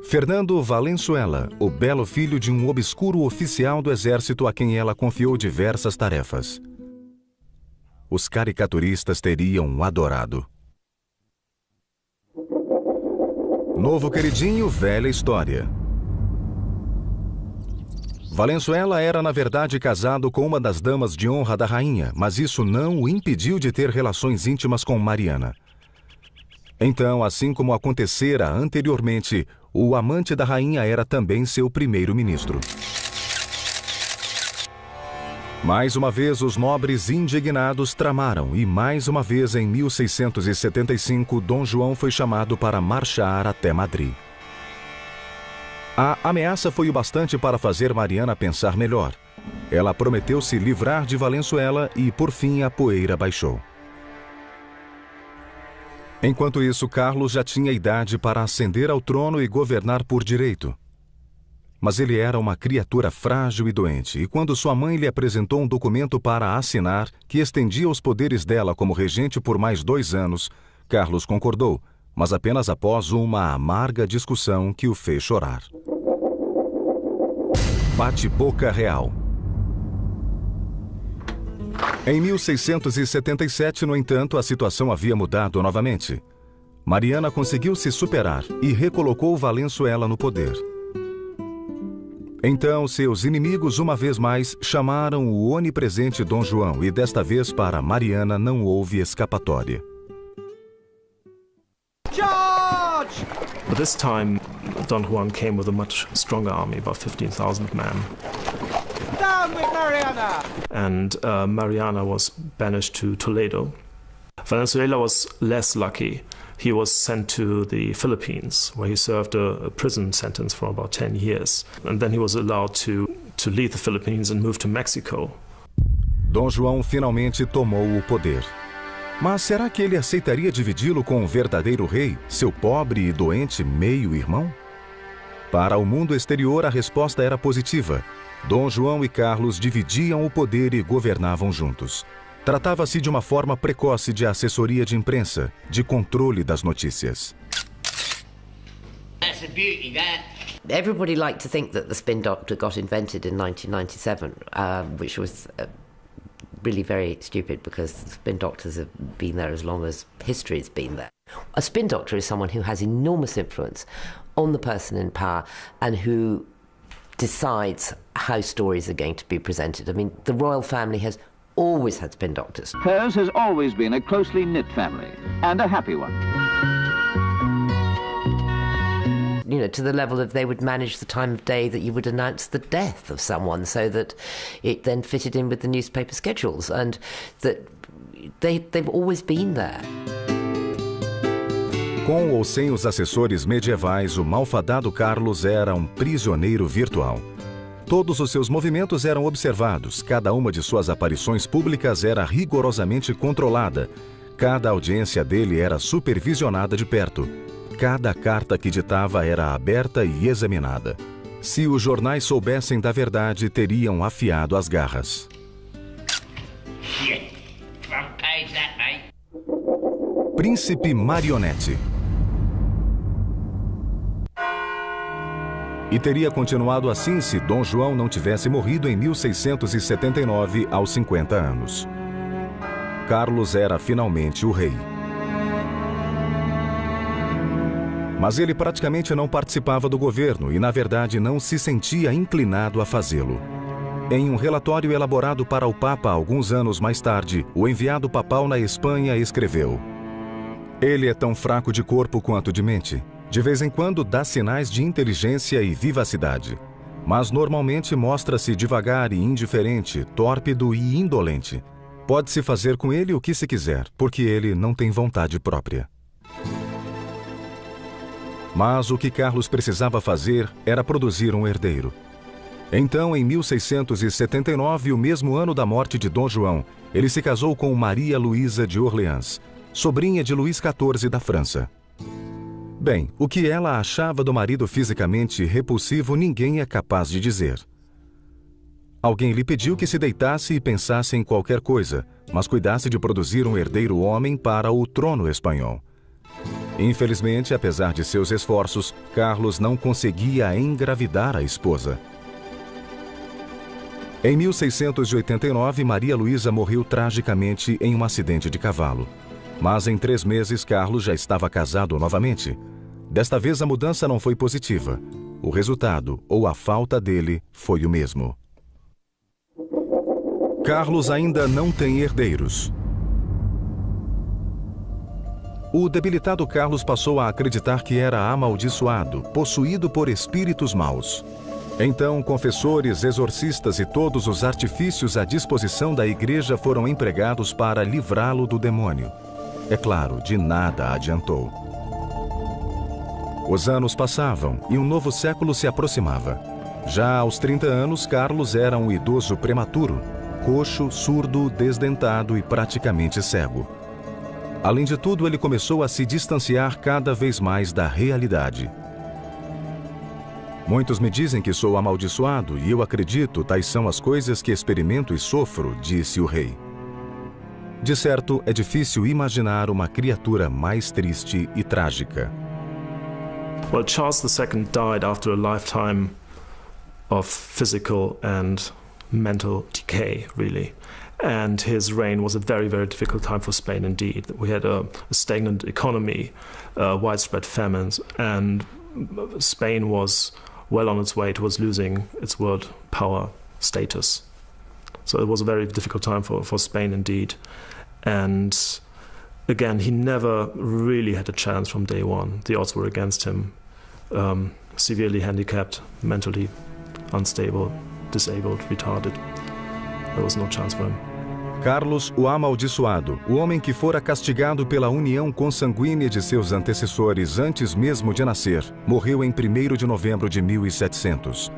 Fernando Valenzuela, o belo filho de um obscuro oficial do exército a quem ela confiou diversas tarefas. Os caricaturistas teriam adorado. Novo queridinho, velha história. Valenzuela era, na verdade, casado com uma das damas de honra da rainha, mas isso não o impediu de ter relações íntimas com Mariana. Então, assim como acontecera anteriormente, o amante da rainha era também seu primeiro-ministro. Mais uma vez, os nobres indignados tramaram e, mais uma vez, em 1675, Dom João foi chamado para marchar até Madrid. A ameaça foi o bastante para fazer Mariana pensar melhor. Ela prometeu se livrar de Valenzuela e, por fim, a poeira baixou. Enquanto isso, Carlos já tinha idade para ascender ao trono e governar por direito. Mas ele era uma criatura frágil e doente, e quando sua mãe lhe apresentou um documento para assinar que estendia os poderes dela como regente por mais 2 anos, Carlos concordou, mas apenas após uma amarga discussão que o fez chorar. Bate-boca real. Em 1677, no entanto, a situação havia mudado novamente. Mariana conseguiu se superar e recolocou Valenzuela no poder. Então, seus inimigos, uma vez mais, chamaram o onipresente Dom João e, desta vez, para Mariana não houve escapatória. Charge! But this time, Don Juan came with a much stronger army, about 15,000 men. Down with Mariana! And Mariana was banished to Toledo. Valenzuela was less lucky. He was sent to the Philippines, where he served a prison sentence for about 10 years. And then he was allowed to leave the Philippines and move to Mexico. Dom João finalmente tomou o poder. Mas será que ele aceitaria dividi-lo com o verdadeiro rei, seu pobre e doente meio-irmão? Para o mundo exterior, a resposta era positiva. Dom João e Carlos dividiam o poder e governavam juntos. Tratava-se de uma forma precoce de assessoria de imprensa, de controle das notícias. That's a beauty, that. Everybody liked to think that the spin doctor got invented in 1997, which was really very stupid because spin doctors have been there as long as history has been there. A spin doctor is someone who has enormous influence on the person in power and who decides how stories are going to be presented. I mean, the royal family has always had spin doctors. Hers has always been a closely knit family, and a happy one. You know, to the level of they would manage the time of day that you would announce the death of someone so that it then fitted in with the newspaper schedules, and that they've always been there. Com ou sem os assessores medievais, o malfadado Carlos era um prisioneiro virtual. Todos os seus movimentos eram observados, cada uma de suas aparições públicas era rigorosamente controlada, cada audiência dele era supervisionada de perto, cada carta que ditava era aberta e examinada. Se os jornais soubessem da verdade, teriam afiado as garras. Yeah. Front page, that, mate. Príncipe Marionete. E teria continuado assim se Dom João não tivesse morrido em 1679, aos 50 anos. Carlos era finalmente o rei. Mas ele praticamente não participava do governo e, na verdade, não se sentia inclinado a fazê-lo. Em um relatório elaborado para o Papa alguns anos mais tarde, o enviado papal na Espanha escreveu: "Ele é tão fraco de corpo quanto de mente. De vez em quando dá sinais de inteligência e vivacidade, mas normalmente mostra-se devagar e indiferente, tórpido e indolente. Pode-se fazer com ele o que se quiser, porque ele não tem vontade própria." Mas o que Carlos precisava fazer era produzir um herdeiro. Então, em 1679, o mesmo ano da morte de Dom João, ele se casou com Maria Luísa de Orleans, sobrinha de Luís XIV da França. Bem, o que ela achava do marido fisicamente repulsivo ninguém é capaz de dizer. Alguém lhe pediu que se deitasse e pensasse em qualquer coisa, mas cuidasse de produzir um herdeiro homem para o trono espanhol. Infelizmente, apesar de seus esforços, Carlos não conseguia engravidar a esposa. Em 1689, Maria Luísa morreu tragicamente em um acidente de cavalo. Mas em 3 meses, Carlos já estava casado novamente. Desta vez, a mudança não foi positiva. O resultado, ou a falta dele, foi o mesmo. Carlos ainda não tem herdeiros. O debilitado Carlos passou a acreditar que era amaldiçoado, possuído por espíritos maus. Então, confessores, exorcistas e todos os artifícios à disposição da igreja foram empregados para livrá-lo do demônio. É claro, de nada adiantou. Os anos passavam e um novo século se aproximava. Já aos 30 anos, Carlos era um idoso prematuro, coxo, surdo, desdentado e praticamente cego. Além de tudo, ele começou a se distanciar cada vez mais da realidade. "Muitos me dizem que sou amaldiçoado e eu acredito, tais são as coisas que experimento e sofro", disse o rei. De certo, é difícil imaginar uma criatura mais triste e trágica. Well, Charles II died after a lifetime of physical and mental decay, really. And his reign was a very, very difficult time for Spain indeed. We had a stagnant economy, widespread famines, and Spain was well on its way towards losing its world power status. So it was a very difficult time for Spain indeed. And again, he never really had a chance from day one. The odds were against him. Severely handicapped, mentally unstable, disabled, retarded. There was no chance for him. Carlos, o amaldiçoado, o homem que fora castigado pela união consanguínea de seus antecessores antes mesmo de nascer, morreu em 1º de novembro de 1700.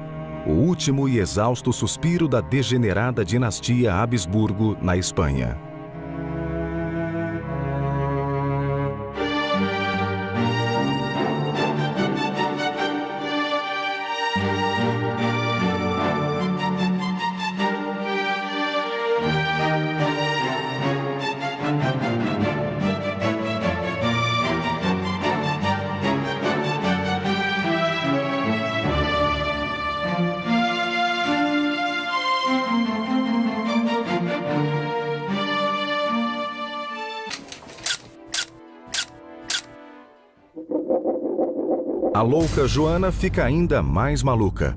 O último e exausto suspiro da degenerada dinastia Habsburgo na Espanha. A louca Joana fica ainda mais maluca.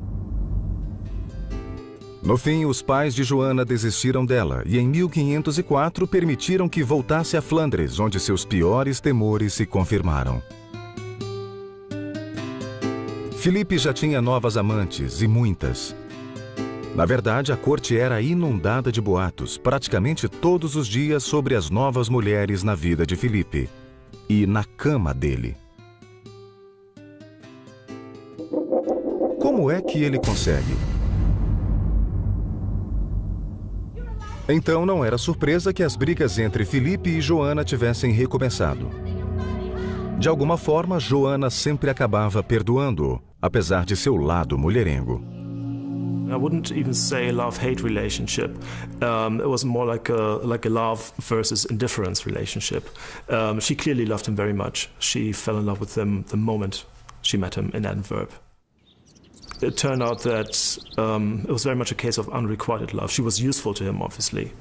No fim, os pais de Joana desistiram dela e em 1504 permitiram que voltasse a Flandres, onde seus piores temores se confirmaram. Filipe já tinha novas amantes, e muitas. Na verdade, a corte era inundada de boatos, praticamente todos os dias, sobre as novas mulheres na vida de Filipe e na cama dele. Como é que ele consegue? Então não era surpresa que as brigas entre Filipe e Joana tivessem recomeçado. De alguma forma, Joana sempre acabava perdoando-o, apesar de seu lado mulherengo. I wouldn't even say a love-hate relationship. It was more like a love versus indifference relationship. She clearly loved him very much. She fell in love with him the moment she met him in Antwerp. It turned out that it was very much a case of unrequited love. She was useful to him, obviously.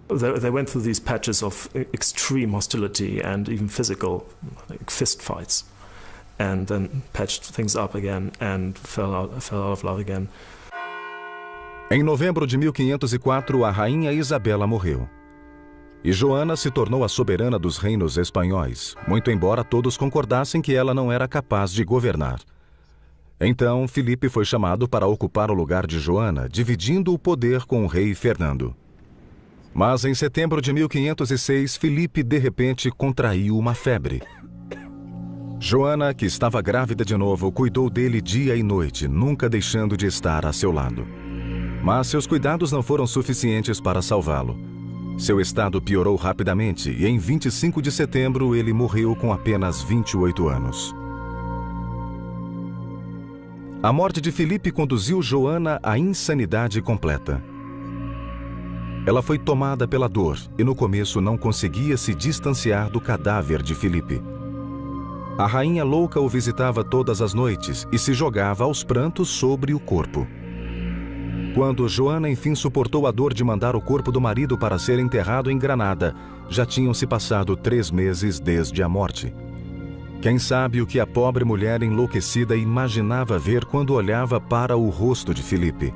They went through these patches of extreme hostility and even physical, like fist fights, and then patched things up again and fell out of love again. Em novembro de 1504, a rainha Isabela morreu. E Joana se tornou a soberana dos reinos espanhóis, muito embora todos concordassem que ela não era capaz de governar. Então, Filipe foi chamado para ocupar o lugar de Joana, dividindo o poder com o rei Fernando. Mas em setembro de 1506, Filipe de repente contraiu uma febre. Joana, que estava grávida de novo, cuidou dele dia e noite, nunca deixando de estar a seu lado. Mas seus cuidados não foram suficientes para salvá-lo. Seu estado piorou rapidamente e em 25 de setembro ele morreu com apenas 28 anos. A morte de Filipe conduziu Joana à insanidade completa. Ela foi tomada pela dor e no começo não conseguia se distanciar do cadáver de Filipe. A rainha louca o visitava todas as noites e se jogava aos prantos sobre o corpo. Quando Joana enfim suportou a dor de mandar o corpo do marido para ser enterrado em Granada, já tinham se passado 3 meses desde a morte. Quem sabe o que a pobre mulher enlouquecida imaginava ver quando olhava para o rosto de Filipe?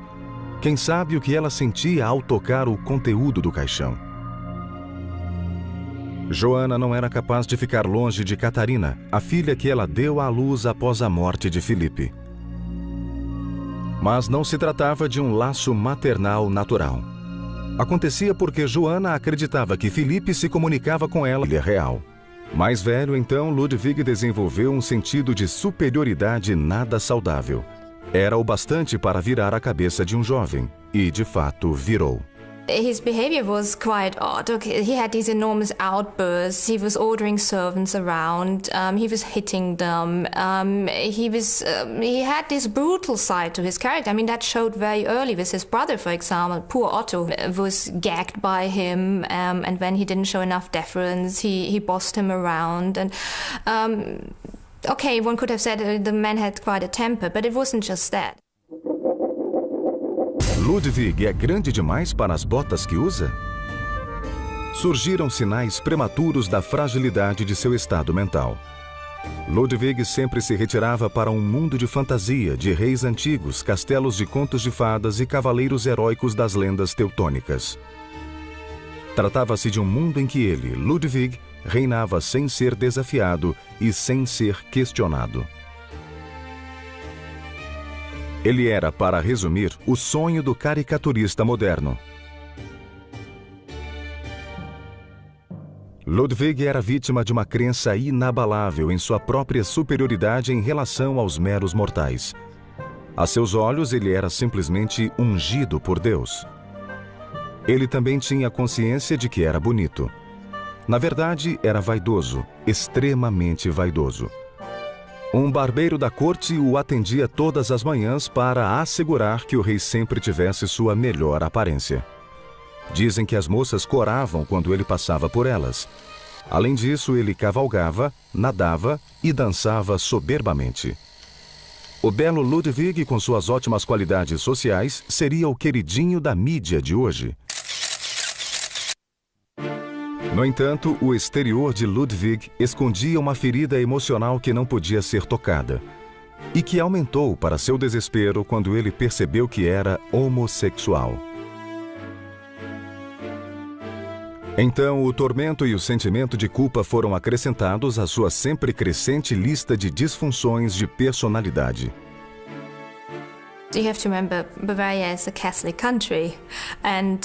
Quem sabe o que ela sentia ao tocar o conteúdo do caixão? Joana não era capaz de ficar longe de Catarina, a filha que ela deu à luz após a morte de Filipe. Mas não se tratava de um laço maternal natural. Acontecia porque Joana acreditava que Filipe se comunicava com ela real. Mais velho, então, Ludwig desenvolveu um sentido de superioridade nada saudável. Era o bastante para virar a cabeça de um jovem, e de fato virou. His behavior was quite odd. Okay, he had these enormous outbursts. He was ordering servants around. He was hitting them. He had this brutal side to his character. I mean, that showed very early with his brother, for example. Poor Otto was gagged by him, and when he didn't show enough deference, he bossed him around. And okay, one could have said the man had quite a temper, but it wasn't just that. Ludwig é grande demais para as botas que usa? Surgiram sinais prematuros da fragilidade de seu estado mental. Ludwig sempre se retirava para um mundo de fantasia, de reis antigos, castelos de contos de fadas e cavaleiros heróicos das lendas teutônicas. Tratava-se de um mundo em que ele, Ludwig, reinava sem ser desafiado e sem ser questionado. Ele era, para resumir, o sonho do caricaturista moderno. Ludwig era vítima de uma crença inabalável em sua própria superioridade em relação aos meros mortais. A seus olhos, ele era simplesmente ungido por Deus. Ele também tinha consciência de que era bonito. Na verdade, era vaidoso, extremamente vaidoso. Um barbeiro da corte o atendia todas as manhãs para assegurar que o rei sempre tivesse sua melhor aparência. Dizem que as moças coravam quando ele passava por elas. Além disso, ele cavalgava, nadava e dançava soberbamente. O belo Ludwig, com suas ótimas qualidades sociais, seria o queridinho da mídia de hoje. No entanto, o exterior de Ludwig escondia uma ferida emocional que não podia ser tocada, e que aumentou para seu desespero quando ele percebeu que era homossexual. Então, o tormento e o sentimento de culpa foram acrescentados à sua sempre crescente lista de disfunções de personalidade. You have to remember, Bavaria is a Catholic country, and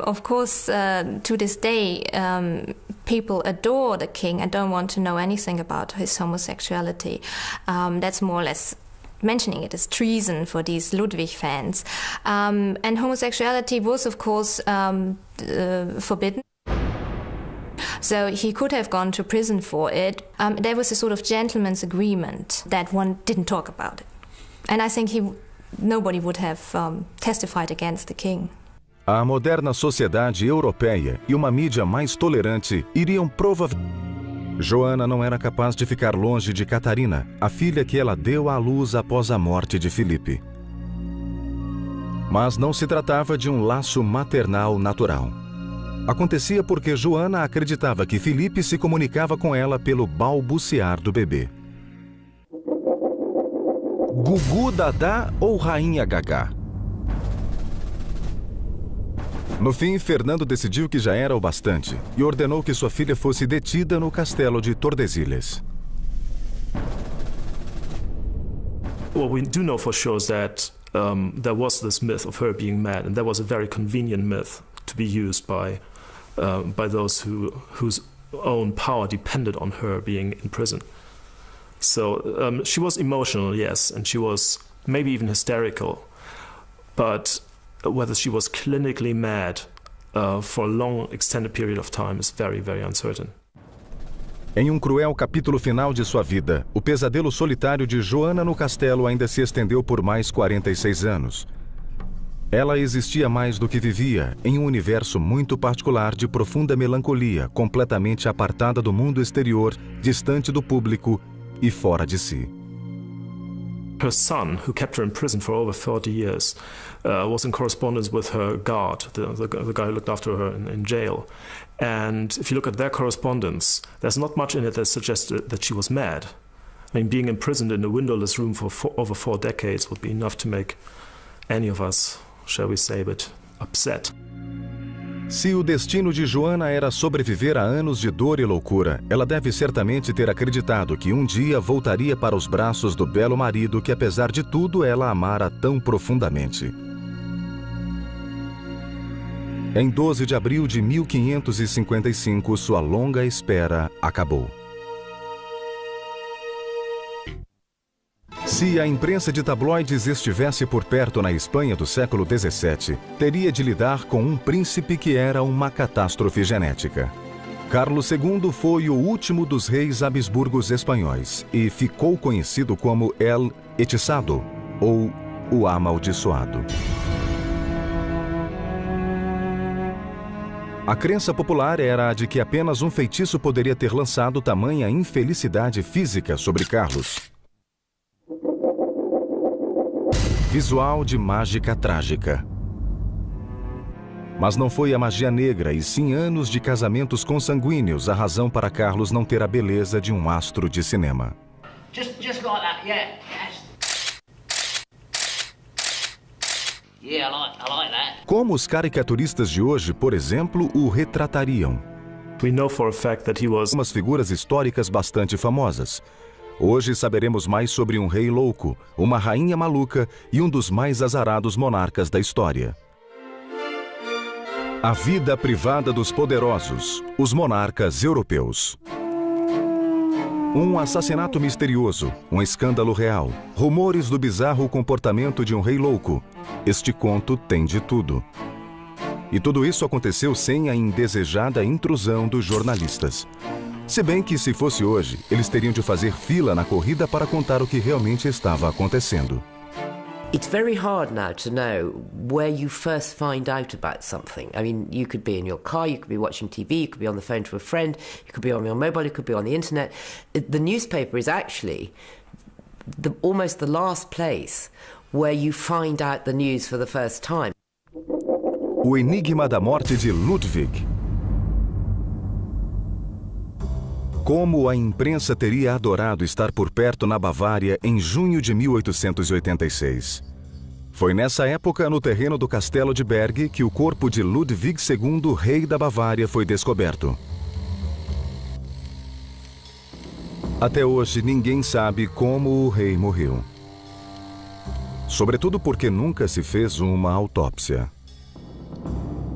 of course, to this day, people adore the king and don't want to know anything about his homosexuality. That's more or less mentioning it as treason for these Ludwig fans. And homosexuality was, of course, forbidden. So he could have gone to prison for it. There was a sort of gentleman's agreement that one didn't talk about it. And I think nobody would have testified against the king. A moderna sociedade europeia e uma mídia mais tolerante iriam provavelmente... Joana não era capaz de ficar longe de Catarina, a filha que ela deu à luz após a morte de Filipe. Mas não se tratava de um laço maternal natural. Acontecia porque Joana acreditava que Filipe se comunicava com ela pelo balbuciar do bebê. Gugu Dadá ou Rainha Gagá? No fim, Fernando decidiu que já era o bastante e ordenou que sua filha fosse detida no castelo de Tordesilhas. What we do know for sure is that there was this myth of her being mad, and that was a very convenient myth to be used by those whose own power depended on her being in prison. So she was emotional, yes, and she was maybe even hysterical, but whether she was clinically mad for a long, extended period of time is very, very uncertain. Em um cruel capítulo final de sua vida, o pesadelo solitário de Joana no castelo ainda se estendeu por mais 46 anos. Ela existia mais do que vivia, em um universo muito particular de profunda melancolia, completamente apartada do mundo exterior, distante do público e fora de si. Her son, who kept her in prison for over 40 years, was in correspondence with her guard, the guy who looked after her in jail. And if you look at their correspondence, there's not much in it that suggests that she was mad. I mean, being imprisoned in a windowless room for over 4 decades would be enough to make any of us, shall we say, a bit upset. Se o destino de Joana era sobreviver a anos de dor e loucura, ela deve certamente ter acreditado que um dia voltaria para os braços do belo marido que, apesar de tudo, ela amara tão profundamente. Em 12 de abril de 1555, sua longa espera acabou. Se a imprensa de tabloides estivesse por perto na Espanha do século XVII, teria de lidar com um príncipe que era uma catástrofe genética. Carlos II foi o último dos reis Habsburgos espanhóis e ficou conhecido como El Hechizado, ou o Amaldiçoado. A crença popular era a de que apenas um feitiço poderia ter lançado tamanha infelicidade física sobre Carlos. Visual de mágica trágica. Mas não foi a magia negra e sim anos de casamentos consanguíneos a razão para Carlos não ter a beleza de um astro de cinema. Just like that, yeah. Yeah, I like that. Como os caricaturistas de hoje, por exemplo, o retratariam? We know for a fact that he was Umas figuras históricas bastante famosas. Hoje saberemos mais sobre um rei louco, uma rainha maluca e um dos mais azarados monarcas da história. A vida privada dos poderosos, os monarcas europeus. Um assassinato misterioso, um escândalo real, rumores do bizarro comportamento de um rei louco. Este conto tem de tudo. E tudo isso aconteceu sem a indesejada intrusão dos jornalistas. Se bem que, se fosse hoje, eles teriam de fazer fila na corrida para contar o que realmente estava acontecendo. It's very hard now to know where you first find out about something. I mean, you could be in your car, you could be watching TV, you could be on the phone to a friend, you could be on your mobile, you could be on the internet. The newspaper is actually almost the last place where you find out the news for the first time. O enigma da morte de Ludwig. Como a imprensa teria adorado estar por perto na Bavária em junho de 1886. Foi nessa época, no terreno do Castelo de Berg, que o corpo de Ludwig II, rei da Bavária, foi descoberto. Até hoje, ninguém sabe como o rei morreu. Sobretudo porque nunca se fez uma autópsia.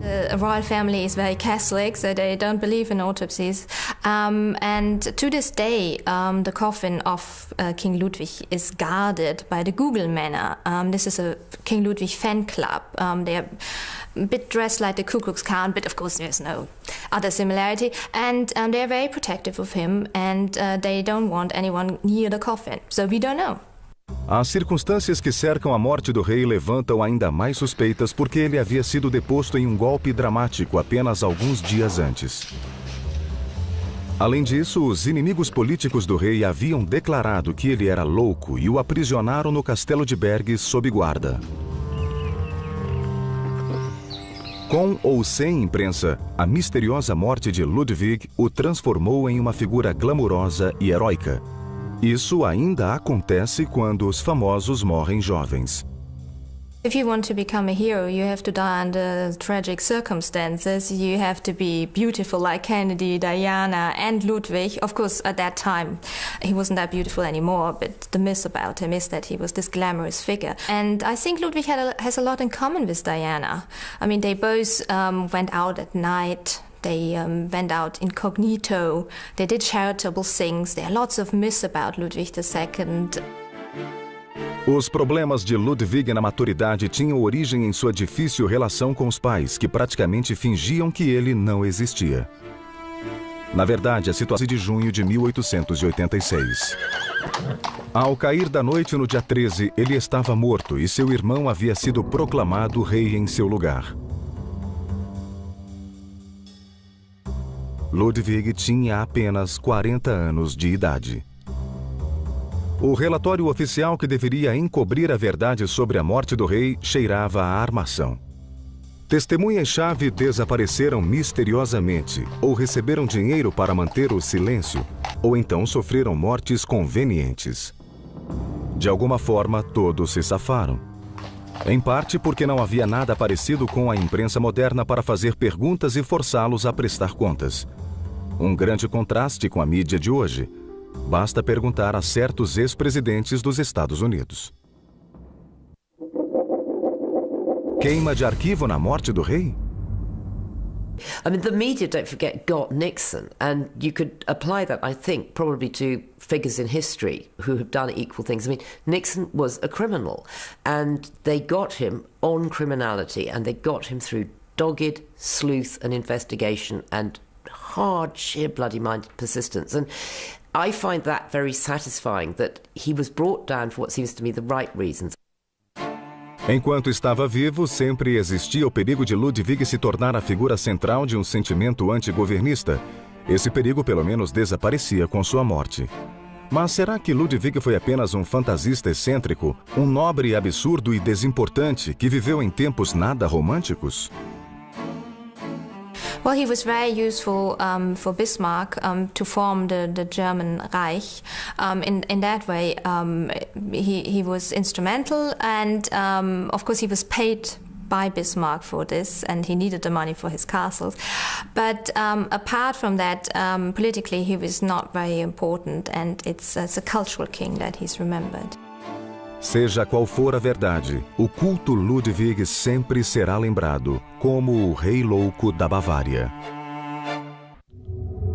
The royal family is very Catholic, so they don't believe in autopsies. And to this day, the coffin of King Ludwig is guarded by the Google Manor. This is a King Ludwig fan club. They are a bit dressed like the Ku Klux Klan, but of course there's no other similarity. And they are very protective of him, and they don't want anyone near the coffin. So we don't know. As circunstâncias que cercam a morte do rei levantam ainda mais suspeitas porque ele havia sido deposto em um golpe dramático apenas alguns dias antes. Além disso, os inimigos políticos do rei haviam declarado que ele era louco e o aprisionaram no castelo de Berg sob guarda. Com ou sem imprensa, a misteriosa morte de Ludwig o transformou em uma figura glamurosa e heróica. Isso ainda acontece quando os famosos morrem jovens. If you want to become a hero, you have to die under tragic circumstances. You have to be beautiful like Kennedy, Diana, and Ludwig. Of course, at that time, he wasn't that beautiful anymore, but the myth about him is that he was this glamorous figure. And I think Ludwig has a lot in common with Diana. I mean, they both went out at night. They went out incognito. They did charitable things. There are lots of myths about Ludwig II. Os problemas de Ludwig na maturidade tinham origem em sua difícil relação com os pais, que praticamente fingiam que ele não existia. Na verdade, a situação de junho de 1886. Ao cair da noite no dia 13, ele estava morto e seu irmão havia sido proclamado rei em seu lugar. Ludwig tinha apenas 40 anos de idade. O relatório oficial que deveria encobrir a verdade sobre a morte do rei cheirava a armação. Testemunhas-chave desapareceram misteriosamente, ou receberam dinheiro para manter o silêncio, ou então sofreram mortes convenientes. De alguma forma, todos se safaram. Em parte porque não havia nada parecido com a imprensa moderna para fazer perguntas e forçá-los a prestar contas. Um grande contraste com a mídia de hoje. Basta perguntar a certos ex-presidentes dos Estados Unidos. Queima de arquivo na morte do rei? I mean, the media, don't forget, got Nixon, and you could apply that, I think, probably to figures in history who have done equal things. I mean, Nixon was a criminal, and they got him on criminality, and they got him through dogged sleuth and investigation and hard, sheer bloody-minded persistence. And I find that very satisfying, that he was brought down for what seems to me the right reasons. Enquanto estava vivo, sempre existia o perigo de Ludwig se tornar a figura central de um sentimento antigovernista. Esse perigo, pelo menos, desaparecia com sua morte. Mas será que Ludwig foi apenas um fantasista excêntrico, um nobre absurdo e desimportante que viveu em tempos nada românticos? Well, he was very useful for Bismarck to form the German Reich. In that way, he was instrumental, and of course he was paid by Bismarck for this, and he needed the money for his castles. But apart from that, politically he was not very important, and it's as a cultural king that he's remembered. Seja qual for a verdade, o culto Ludwig sempre será lembrado como o Rei Louco da Bavária.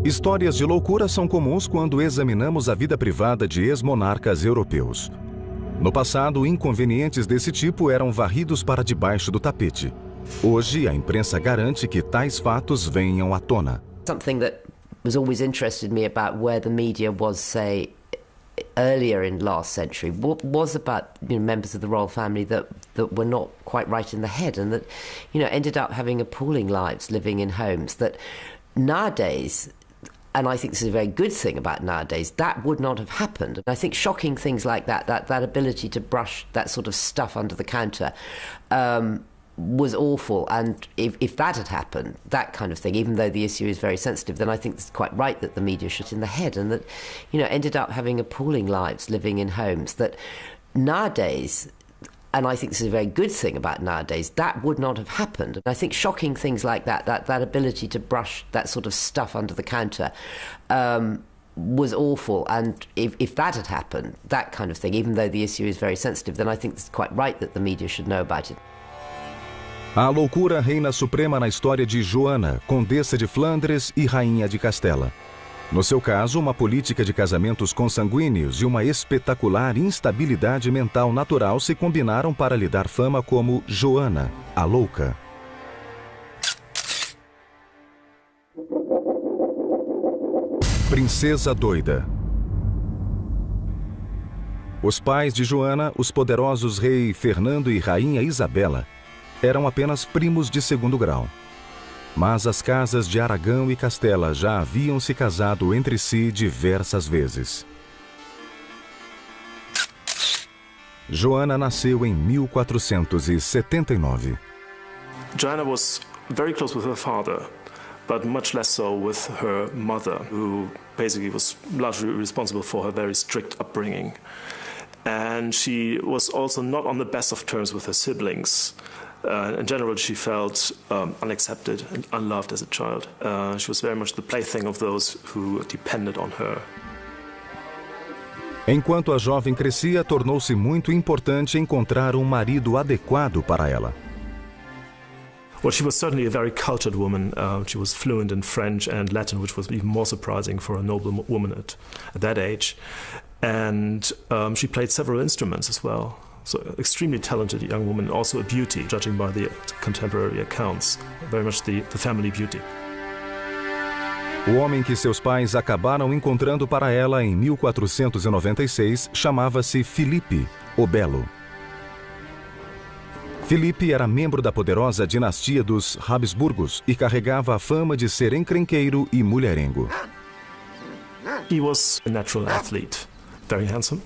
Histórias de loucura são comuns quando examinamos a vida privada de ex-monarcas europeus. No passado, inconvenientes desse tipo eram varridos para debaixo do tapete. Hoje, a imprensa garante que tais fatos venham à tona. Something that was always interested me about where the media was, say, earlier in last century was about members of the royal family that were not quite right in the head, and that ended up having appalling lives living in homes that nowadays, and I think this is a very good thing about nowadays, that would not have happened. I think shocking things like that ability to brush that sort of stuff under the counter was awful, and if that had happened, that kind of thing, even though the issue is very sensitive, then I think it's quite right that the media shot in the head, and that ended up having appalling lives living in homes that nowadays, and I think this is a very good thing about nowadays, that would not have happened. I think shocking things like that ability to brush that sort of stuff under the counter was awful, and if that had happened, that kind of thing, even though the issue is very sensitive, then I think it's quite right that the media should know about it. A loucura reina suprema na história de Joana, Condessa de Flandres e Rainha de Castela. No seu caso, uma política de casamentos consanguíneos e uma espetacular instabilidade mental natural se combinaram para lhe dar fama como Joana, a Louca. Princesa Doida. Os pais de Joana, os poderosos rei Fernando e Rainha Isabela, eram apenas primos de segundo grau. Mas as casas de Aragão e Castela já haviam se casado entre si diversas vezes. Joana nasceu em 1479. Joanna was very close with her father, but much less so with her mother, who basically was largely responsible for her very strict upbringing. And she was also not on the best of terms with her siblings. In general, she felt unaccepted and unloved as a child. She was very much the plaything of those who depended on her. Enquanto a jovem crescia, tornou-se muito importante encontrar um marido adequado para ela. Well, she was certainly a very cultured woman. She was fluent in French and Latin, which was even more surprising for a noble woman at that age. And she played several instruments as well. So extremely talented young woman, also a beauty, judging by the contemporary accounts. Very much the family beauty. O homem que seus pais acabaram encontrando para ela em 1496 chamava-se Filipe, o Belo. Filipe era membro da poderosa dinastia dos Habsburgos e carregava a fama de ser encrenqueiro e mulherengo. He was a natural athlete, very handsome,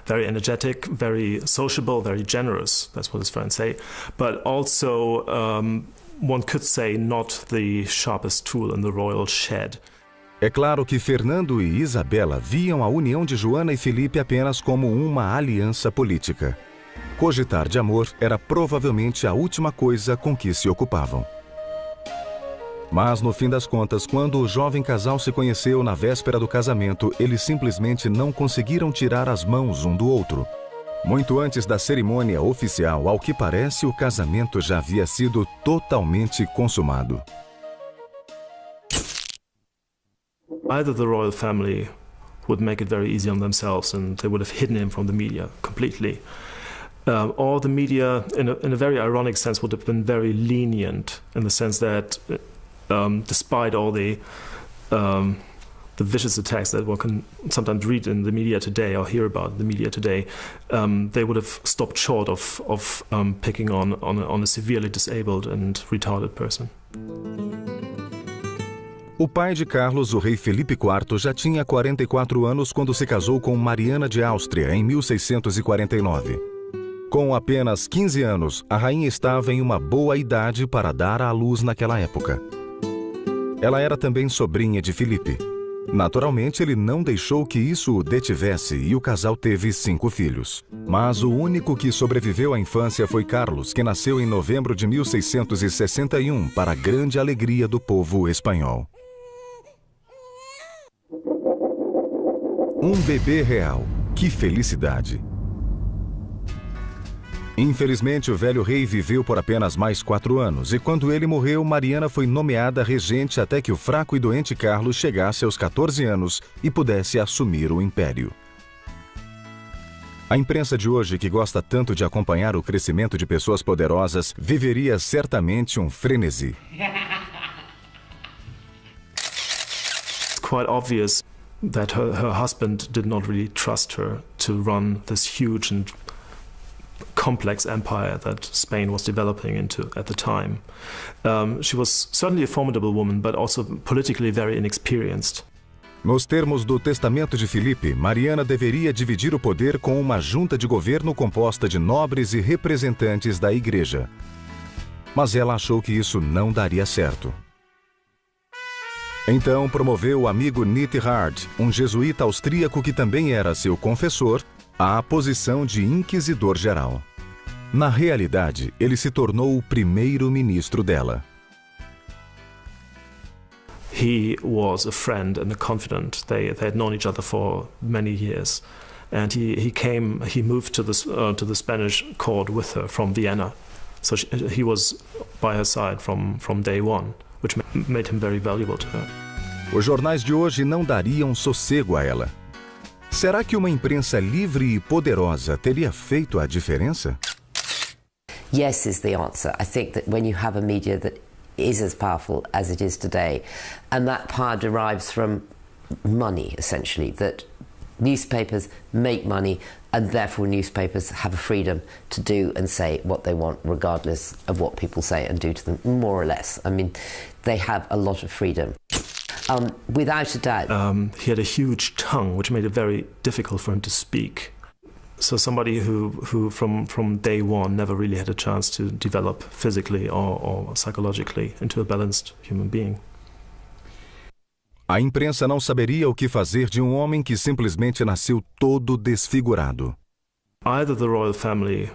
very energetic, very sociable, very generous, that's what his friends say, but also one could say not the sharpest tool in the royal shed. É claro que Fernando e Isabela viam a união de Joana e Filipe apenas como uma aliança política. Cogitar de amor era provavelmente a última coisa com que se ocupavam. Mas, no fim das contas, quando o jovem casal se conheceu na véspera do casamento, eles simplesmente não conseguiram tirar as mãos um do outro. Muito antes da cerimônia oficial, ao que parece, o casamento já havia sido totalmente consumado. Either the royal family would make it very easy on themselves and they would have hidden him from the media completely. Or the media, in a very ironic sense, would have been very lenient in the sense that despite all the vicious attacks that one can sometimes read in the media today or hear about in the media today, they would have stopped short of picking on a severely disabled and retarded person. O pai de Carlos, o rei Felipe IV, já tinha 44 anos quando se casou com Mariana de Áustria, em 1649. Com apenas 15 anos, a rainha estava em uma boa idade para dar à luz naquela época. Ela era também sobrinha de Filipe. Naturalmente, ele não deixou que isso o detivesse e o casal teve 5 filhos. Mas o único que sobreviveu à infância foi Carlos, que nasceu em novembro de 1661, para a grande alegria do povo espanhol. Um bebê real. Que felicidade! Infelizmente, o velho rei viveu por apenas mais 4 anos, e quando ele morreu, Mariana foi nomeada regente até que o fraco e doente Carlos chegasse aos 14 anos e pudesse assumir o império. A imprensa de hoje, que gosta tanto de acompanhar o crescimento de pessoas poderosas, viveria certamente um frenesi. It's quite obvious that her husband did not really trust her to run this huge and complex empire that Spain was developing into at the time. She was certainly a formidable woman, but also politically very inexperienced. Nos termos do testamento de Filipe, Mariana deveria dividir o poder com uma junta de governo composta de nobres e representantes da igreja. Mas ela achou que isso não daria certo. Então promoveu o amigo Nithard, um jesuíta austríaco que também era seu confessor, à posição de inquisidor-geral. Na realidade, ele se tornou o primeiro-ministro dela. He was a friend and a confidant. They had known each other for many years, and he moved to the Spanish court with her from Vienna. So he was by her side from day one, which made him very valuable to her. Os jornais de hoje não dariam sossego a ela. Será que uma imprensa livre e poderosa teria feito a diferença? Yes is the answer. I think that when you have a media that is as powerful as it is today, and that power derives from money, essentially, that newspapers make money and therefore newspapers have a freedom to do and say what they want regardless of what people say and do to them, more or less. I mean, they have a lot of freedom. Without a doubt. He had a huge tongue, which made it very difficult for him to speak. So somebody who from day one never really had a chance to develop physically or psychologically into a balanced human being. A imprensa não saberia o que fazer de um homem que simplesmente nasceu todo desfigurado. Either the royal family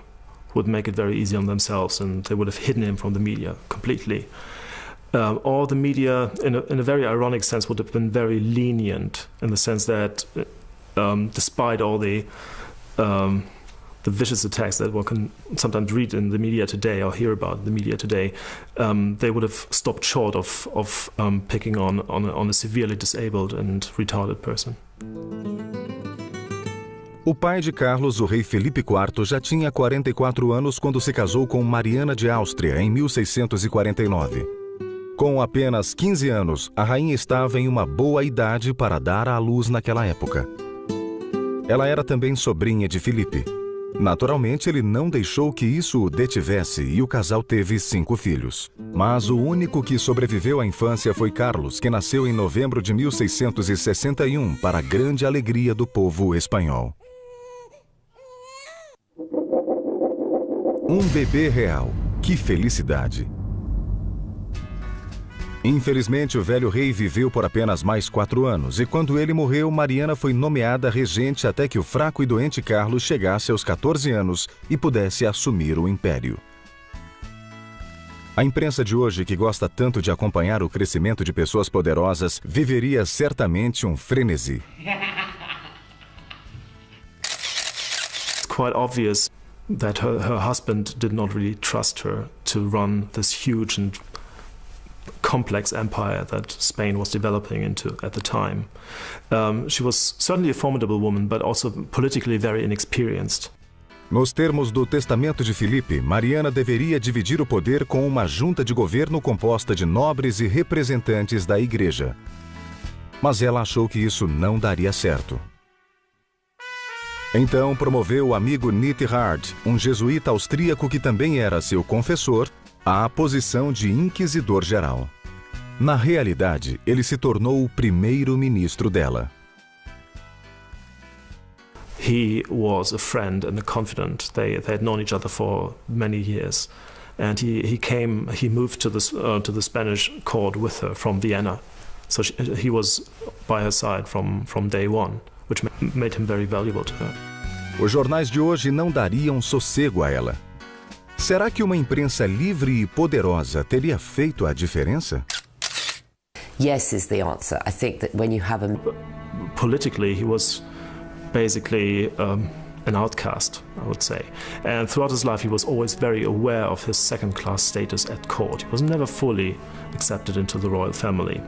would make it very easy on themselves and they would have hidden him from the media completely. Or the media, in a very ironic sense, would have been very lenient in the sense that despite all the vicious attacks that one can sometimes read in the media today or hear about in the media today, they would have stopped short of picking on a severely disabled and retarded person. O pai de Carlos, o rei Felipe IV, já tinha 44 anos quando se casou com Mariana de Áustria, em 1649. Com apenas 15 anos, a rainha estava em uma boa idade para dar à luz naquela época. Ela era também sobrinha de Felipe. Naturalmente, ele não deixou que isso o detivesse e o casal teve 5 filhos. Mas o único que sobreviveu à infância foi Carlos, que nasceu em novembro de 1661, para a grande alegria do povo espanhol. Um bebê real. Que felicidade! Infelizmente, o velho rei viveu por apenas mais 4 anos e quando ele morreu, Mariana foi nomeada regente até que o fraco e doente Carlos chegasse aos 14 anos e pudesse assumir o império. A imprensa de hoje, que gosta tanto de acompanhar o crescimento de pessoas poderosas, viveria certamente um frenesi. It's quite obvious that her husband did not really trust her to run this huge and complex empire that Spain was developing into at the time. She was certainly a formidable woman, but also politically very inexperienced. Nos termos do testamento de Filipe, Mariana deveria dividir o poder com uma junta de governo composta de nobres e representantes da igreja. Mas ela achou que isso não daria certo. Então promoveu o amigo Nithard, um jesuíta austríaco que também era seu confessor, à posição de inquisidor-geral. Na realidade, ele se tornou o primeiro-ministro dela. He was a friend and a confidant. They had known each other for many years, and he moved to the Spanish court with her from Vienna. So he was by her side from day one, which made him very valuable to her. Os jornais de hoje não dariam sossego a ela. Será que uma imprensa livre e poderosa teria feito a diferença? Yes is the answer. I think that when you have a... Politically, he was basically an outcast, I would say. And throughout his life, he was always very aware of his second-class status at court. He was never fully accepted into the royal family.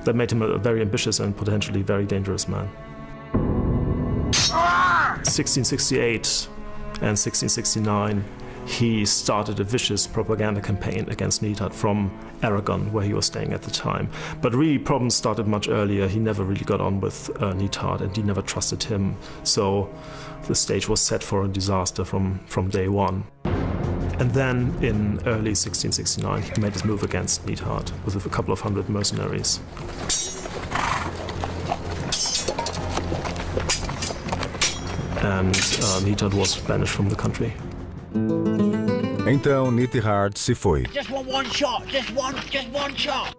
That made him a very ambitious and potentially very dangerous man. 1668 and 1669, he started a vicious propaganda campaign against Nithard from Aragon, where he was staying at the time. But really, problems started much earlier. He never really got on with Nithard, and he never trusted him. So the stage was set for a disaster from day one. And then, in early 1669, he made his move against Nithard with a couple of hundred mercenaries. And Nithard was banished from the country. Então Nithard se foi. Just want one shot, just one shot.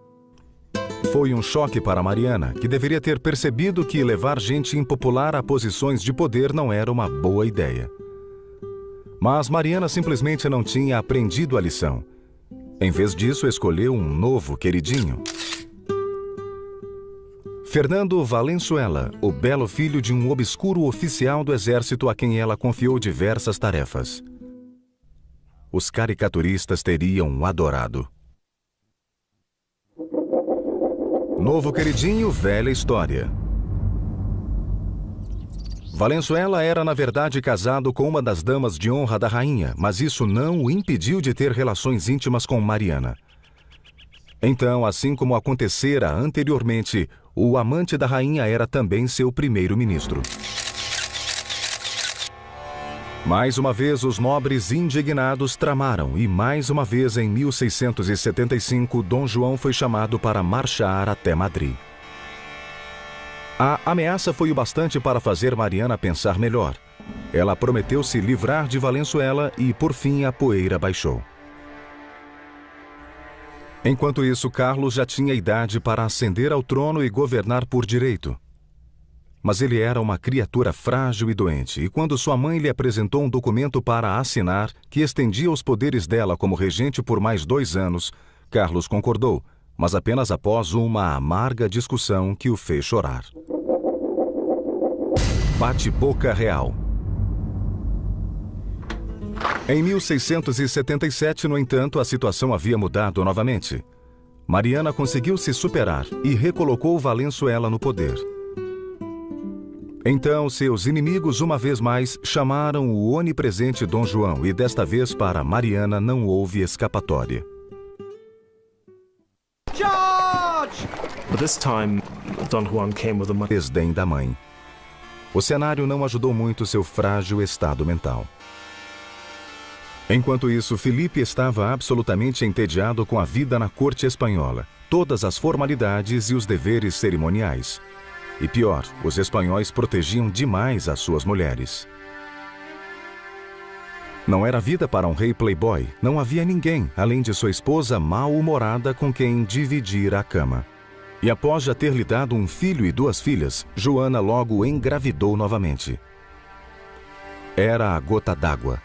Foi um choque para Mariana, que deveria ter percebido que levar gente impopular a posições de poder não era uma boa ideia. Mas Mariana simplesmente não tinha aprendido a lição. Em vez disso, escolheu um novo queridinho. Fernando Valenzuela, o belo filho de um obscuro oficial do exército a quem ela confiou diversas tarefas. Os caricaturistas teriam adorado. Novo queridinho, velha história. Valenzuela era, na verdade, casado com uma das damas de honra da rainha, mas isso não o impediu de ter relações íntimas com Mariana. Então, assim como acontecera anteriormente, o amante da rainha era também seu primeiro-ministro. Mais uma vez, os nobres indignados tramaram e, mais uma vez, em 1675, Dom João foi chamado para marchar até Madrid. A ameaça foi o bastante para fazer Mariana pensar melhor. Ela prometeu se livrar de Valenzuela e, por fim, a poeira baixou. Enquanto isso, Carlos já tinha idade para ascender ao trono e governar por direito. Mas ele era uma criatura frágil e doente, e quando sua mãe lhe apresentou um documento para assinar que estendia os poderes dela como regente por mais 2 anos, Carlos concordou, mas apenas após uma amarga discussão que o fez chorar. Bate-boca real. Em 1677, no entanto, a situação havia mudado novamente. Mariana conseguiu se superar e recolocou Valenzuela no poder. Então, seus inimigos, uma vez mais, chamaram o onipresente Dom João e desta vez para Mariana não houve escapatória. George! But this time, Don Juan came with a Desdém da mãe. O cenário não ajudou muito seu frágil estado mental. Enquanto isso, Felipe estava absolutamente entediado com a vida na corte espanhola, todas as formalidades e os deveres cerimoniais. E pior, os espanhóis protegiam demais as suas mulheres. Não era vida para um rei playboy, não havia ninguém, além de sua esposa mal-humorada com quem dividir a cama. E após já ter lhe dado um filho e 2 filhas, Joana logo engravidou novamente. Era a gota d'água.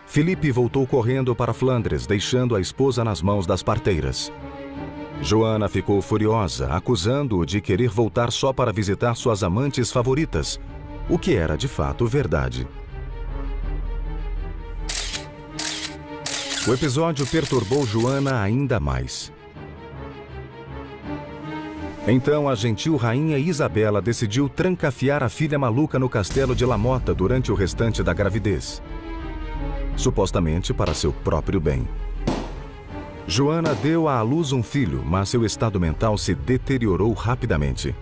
Felipe voltou correndo para Flandres, deixando a esposa nas mãos das parteiras. Joana ficou furiosa, acusando-o de querer voltar só para visitar suas amantes favoritas, o que era de fato verdade. O episódio perturbou Joana ainda mais. Então a gentil rainha Isabela decidiu trancafiar a filha maluca no castelo de La Mota durante o restante da gravidez. Supostamente para seu próprio bem. Joana deu à luz um filho, mas seu estado mental se deteriorou rapidamente.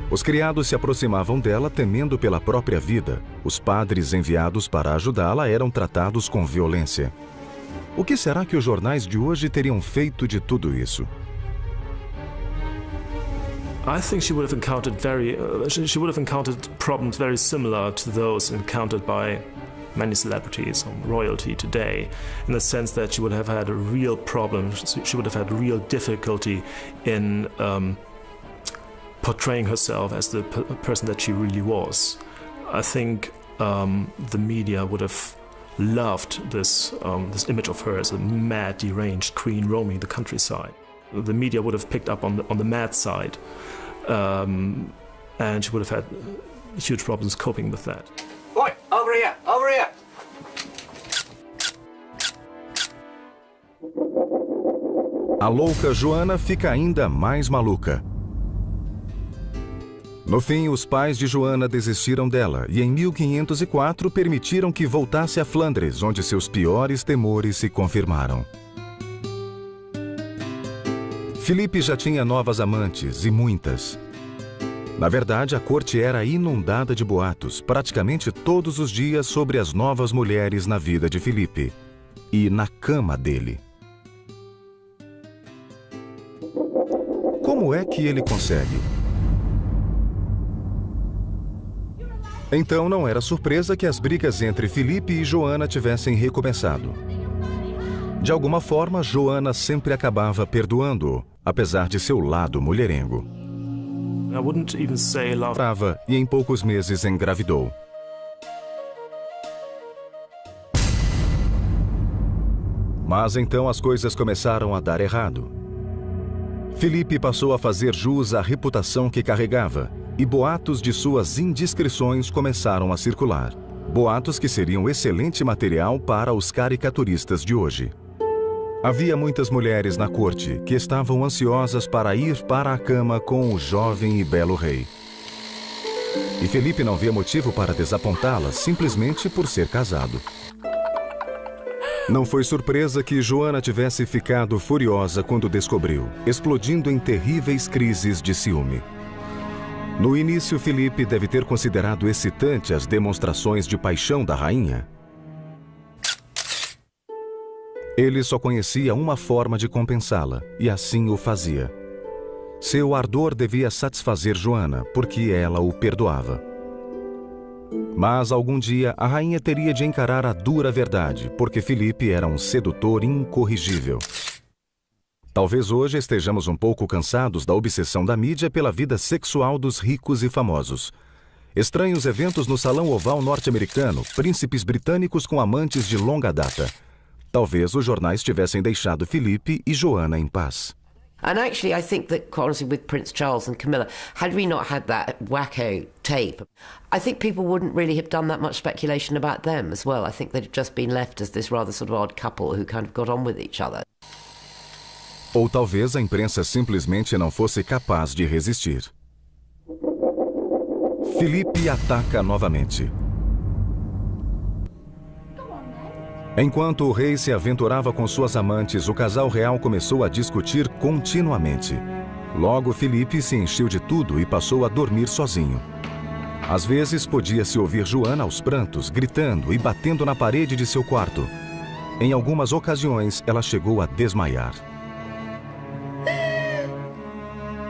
Os criados se aproximavam dela temendo pela própria vida. Os padres enviados para ajudá-la eram tratados com violência. O que será que os jornais de hoje teriam feito de tudo isso? I think she would have encountered problems very similar to those encountered by many celebrities or royalty today, in the sense that she would have had a real problem, she would have had real difficulty in portraying herself as the person that she really was. I think the media would have loved this image of her as a mad, deranged queen roaming the countryside. The media would have picked up on the mad side, and she would have had huge problems coping with that. Oi, over here, over here! A louca Joana fica ainda mais maluca. No fim, os pais de Joana desistiram dela e em 1504 permitiram que voltasse a Flandres, onde seus piores temores se confirmaram. Felipe já tinha novas amantes, e muitas. Na verdade, a corte era inundada de boatos, praticamente todos os dias, sobre as novas mulheres na vida de Felipe. E na cama dele. Como é que ele consegue? Então não era surpresa que as brigas entre Felipe e Joana tivessem recomeçado. De alguma forma, Joana sempre acabava perdoando-o, apesar de seu lado mulherengo. I wouldn't even say love. E em poucos meses engravidou. Mas então as coisas começaram a dar errado. Felipe passou a fazer jus à reputação que carregava, e boatos de suas indiscrições começaram a circular. Boatos que seriam excelente material para os caricaturistas de hoje. Havia muitas mulheres na corte que estavam ansiosas para ir para a cama com o jovem e belo rei. E Felipe não via motivo para desapontá-las simplesmente por ser casado. Não foi surpresa que Joana tivesse ficado furiosa quando descobriu, explodindo em terríveis crises de ciúme. No início, Felipe deve ter considerado excitante as demonstrações de paixão da rainha. Ele só conhecia uma forma de compensá-la, e assim o fazia. Seu ardor devia satisfazer Joana, porque ela o perdoava. Mas algum dia a rainha teria de encarar a dura verdade, porque Felipe era um sedutor incorrigível. Talvez hoje estejamos um pouco cansados da obsessão da mídia pela vida sexual dos ricos e famosos. Estranhos eventos no Salão Oval norte-americano, príncipes britânicos com amantes de longa data. Talvez os jornais tivessem deixado Felipe e Joana em paz. And actually, I think that, quite honestly, with Prince Charles and Camilla, had we not had that wacko tape, I think people wouldn't really have done that much speculation about them as well. I think they'd have just been left as this rather sort of odd couple who kind of got on with each other. Ou talvez a imprensa simplesmente não fosse capaz de resistir. Felipe ataca novamente. Enquanto o rei se aventurava com suas amantes, o casal real começou a discutir continuamente. Logo, Felipe se encheu de tudo e passou a dormir sozinho. Às vezes, podia-se ouvir Joana aos prantos, gritando e batendo na parede de seu quarto. Em algumas ocasiões, ela chegou a desmaiar.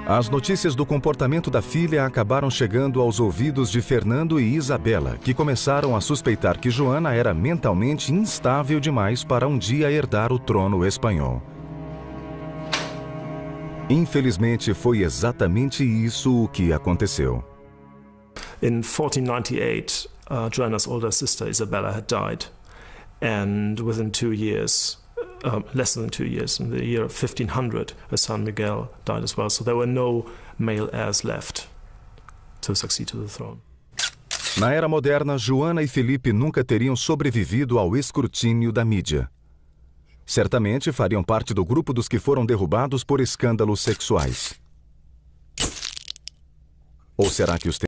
As notícias do comportamento da filha acabaram chegando aos ouvidos de Fernando e Isabela, que começaram a suspeitar que Joana era mentalmente instável demais para um dia herdar o trono espanhol. Infelizmente, foi exatamente isso o que aconteceu. In 1498, Joanna's older sister Isabella had died, and within 2 years, less than 2 years, in the year of 1500, her son Miguel died as well. So there were no male heirs left to succeed to the throne. Na era moderna, Joana e Felipe nunca teriam sobrevivido ao escrutínio da mídia. Certamente fariam parte do grupo dos que foram derrubados por escândalos sexuais. Ou será que os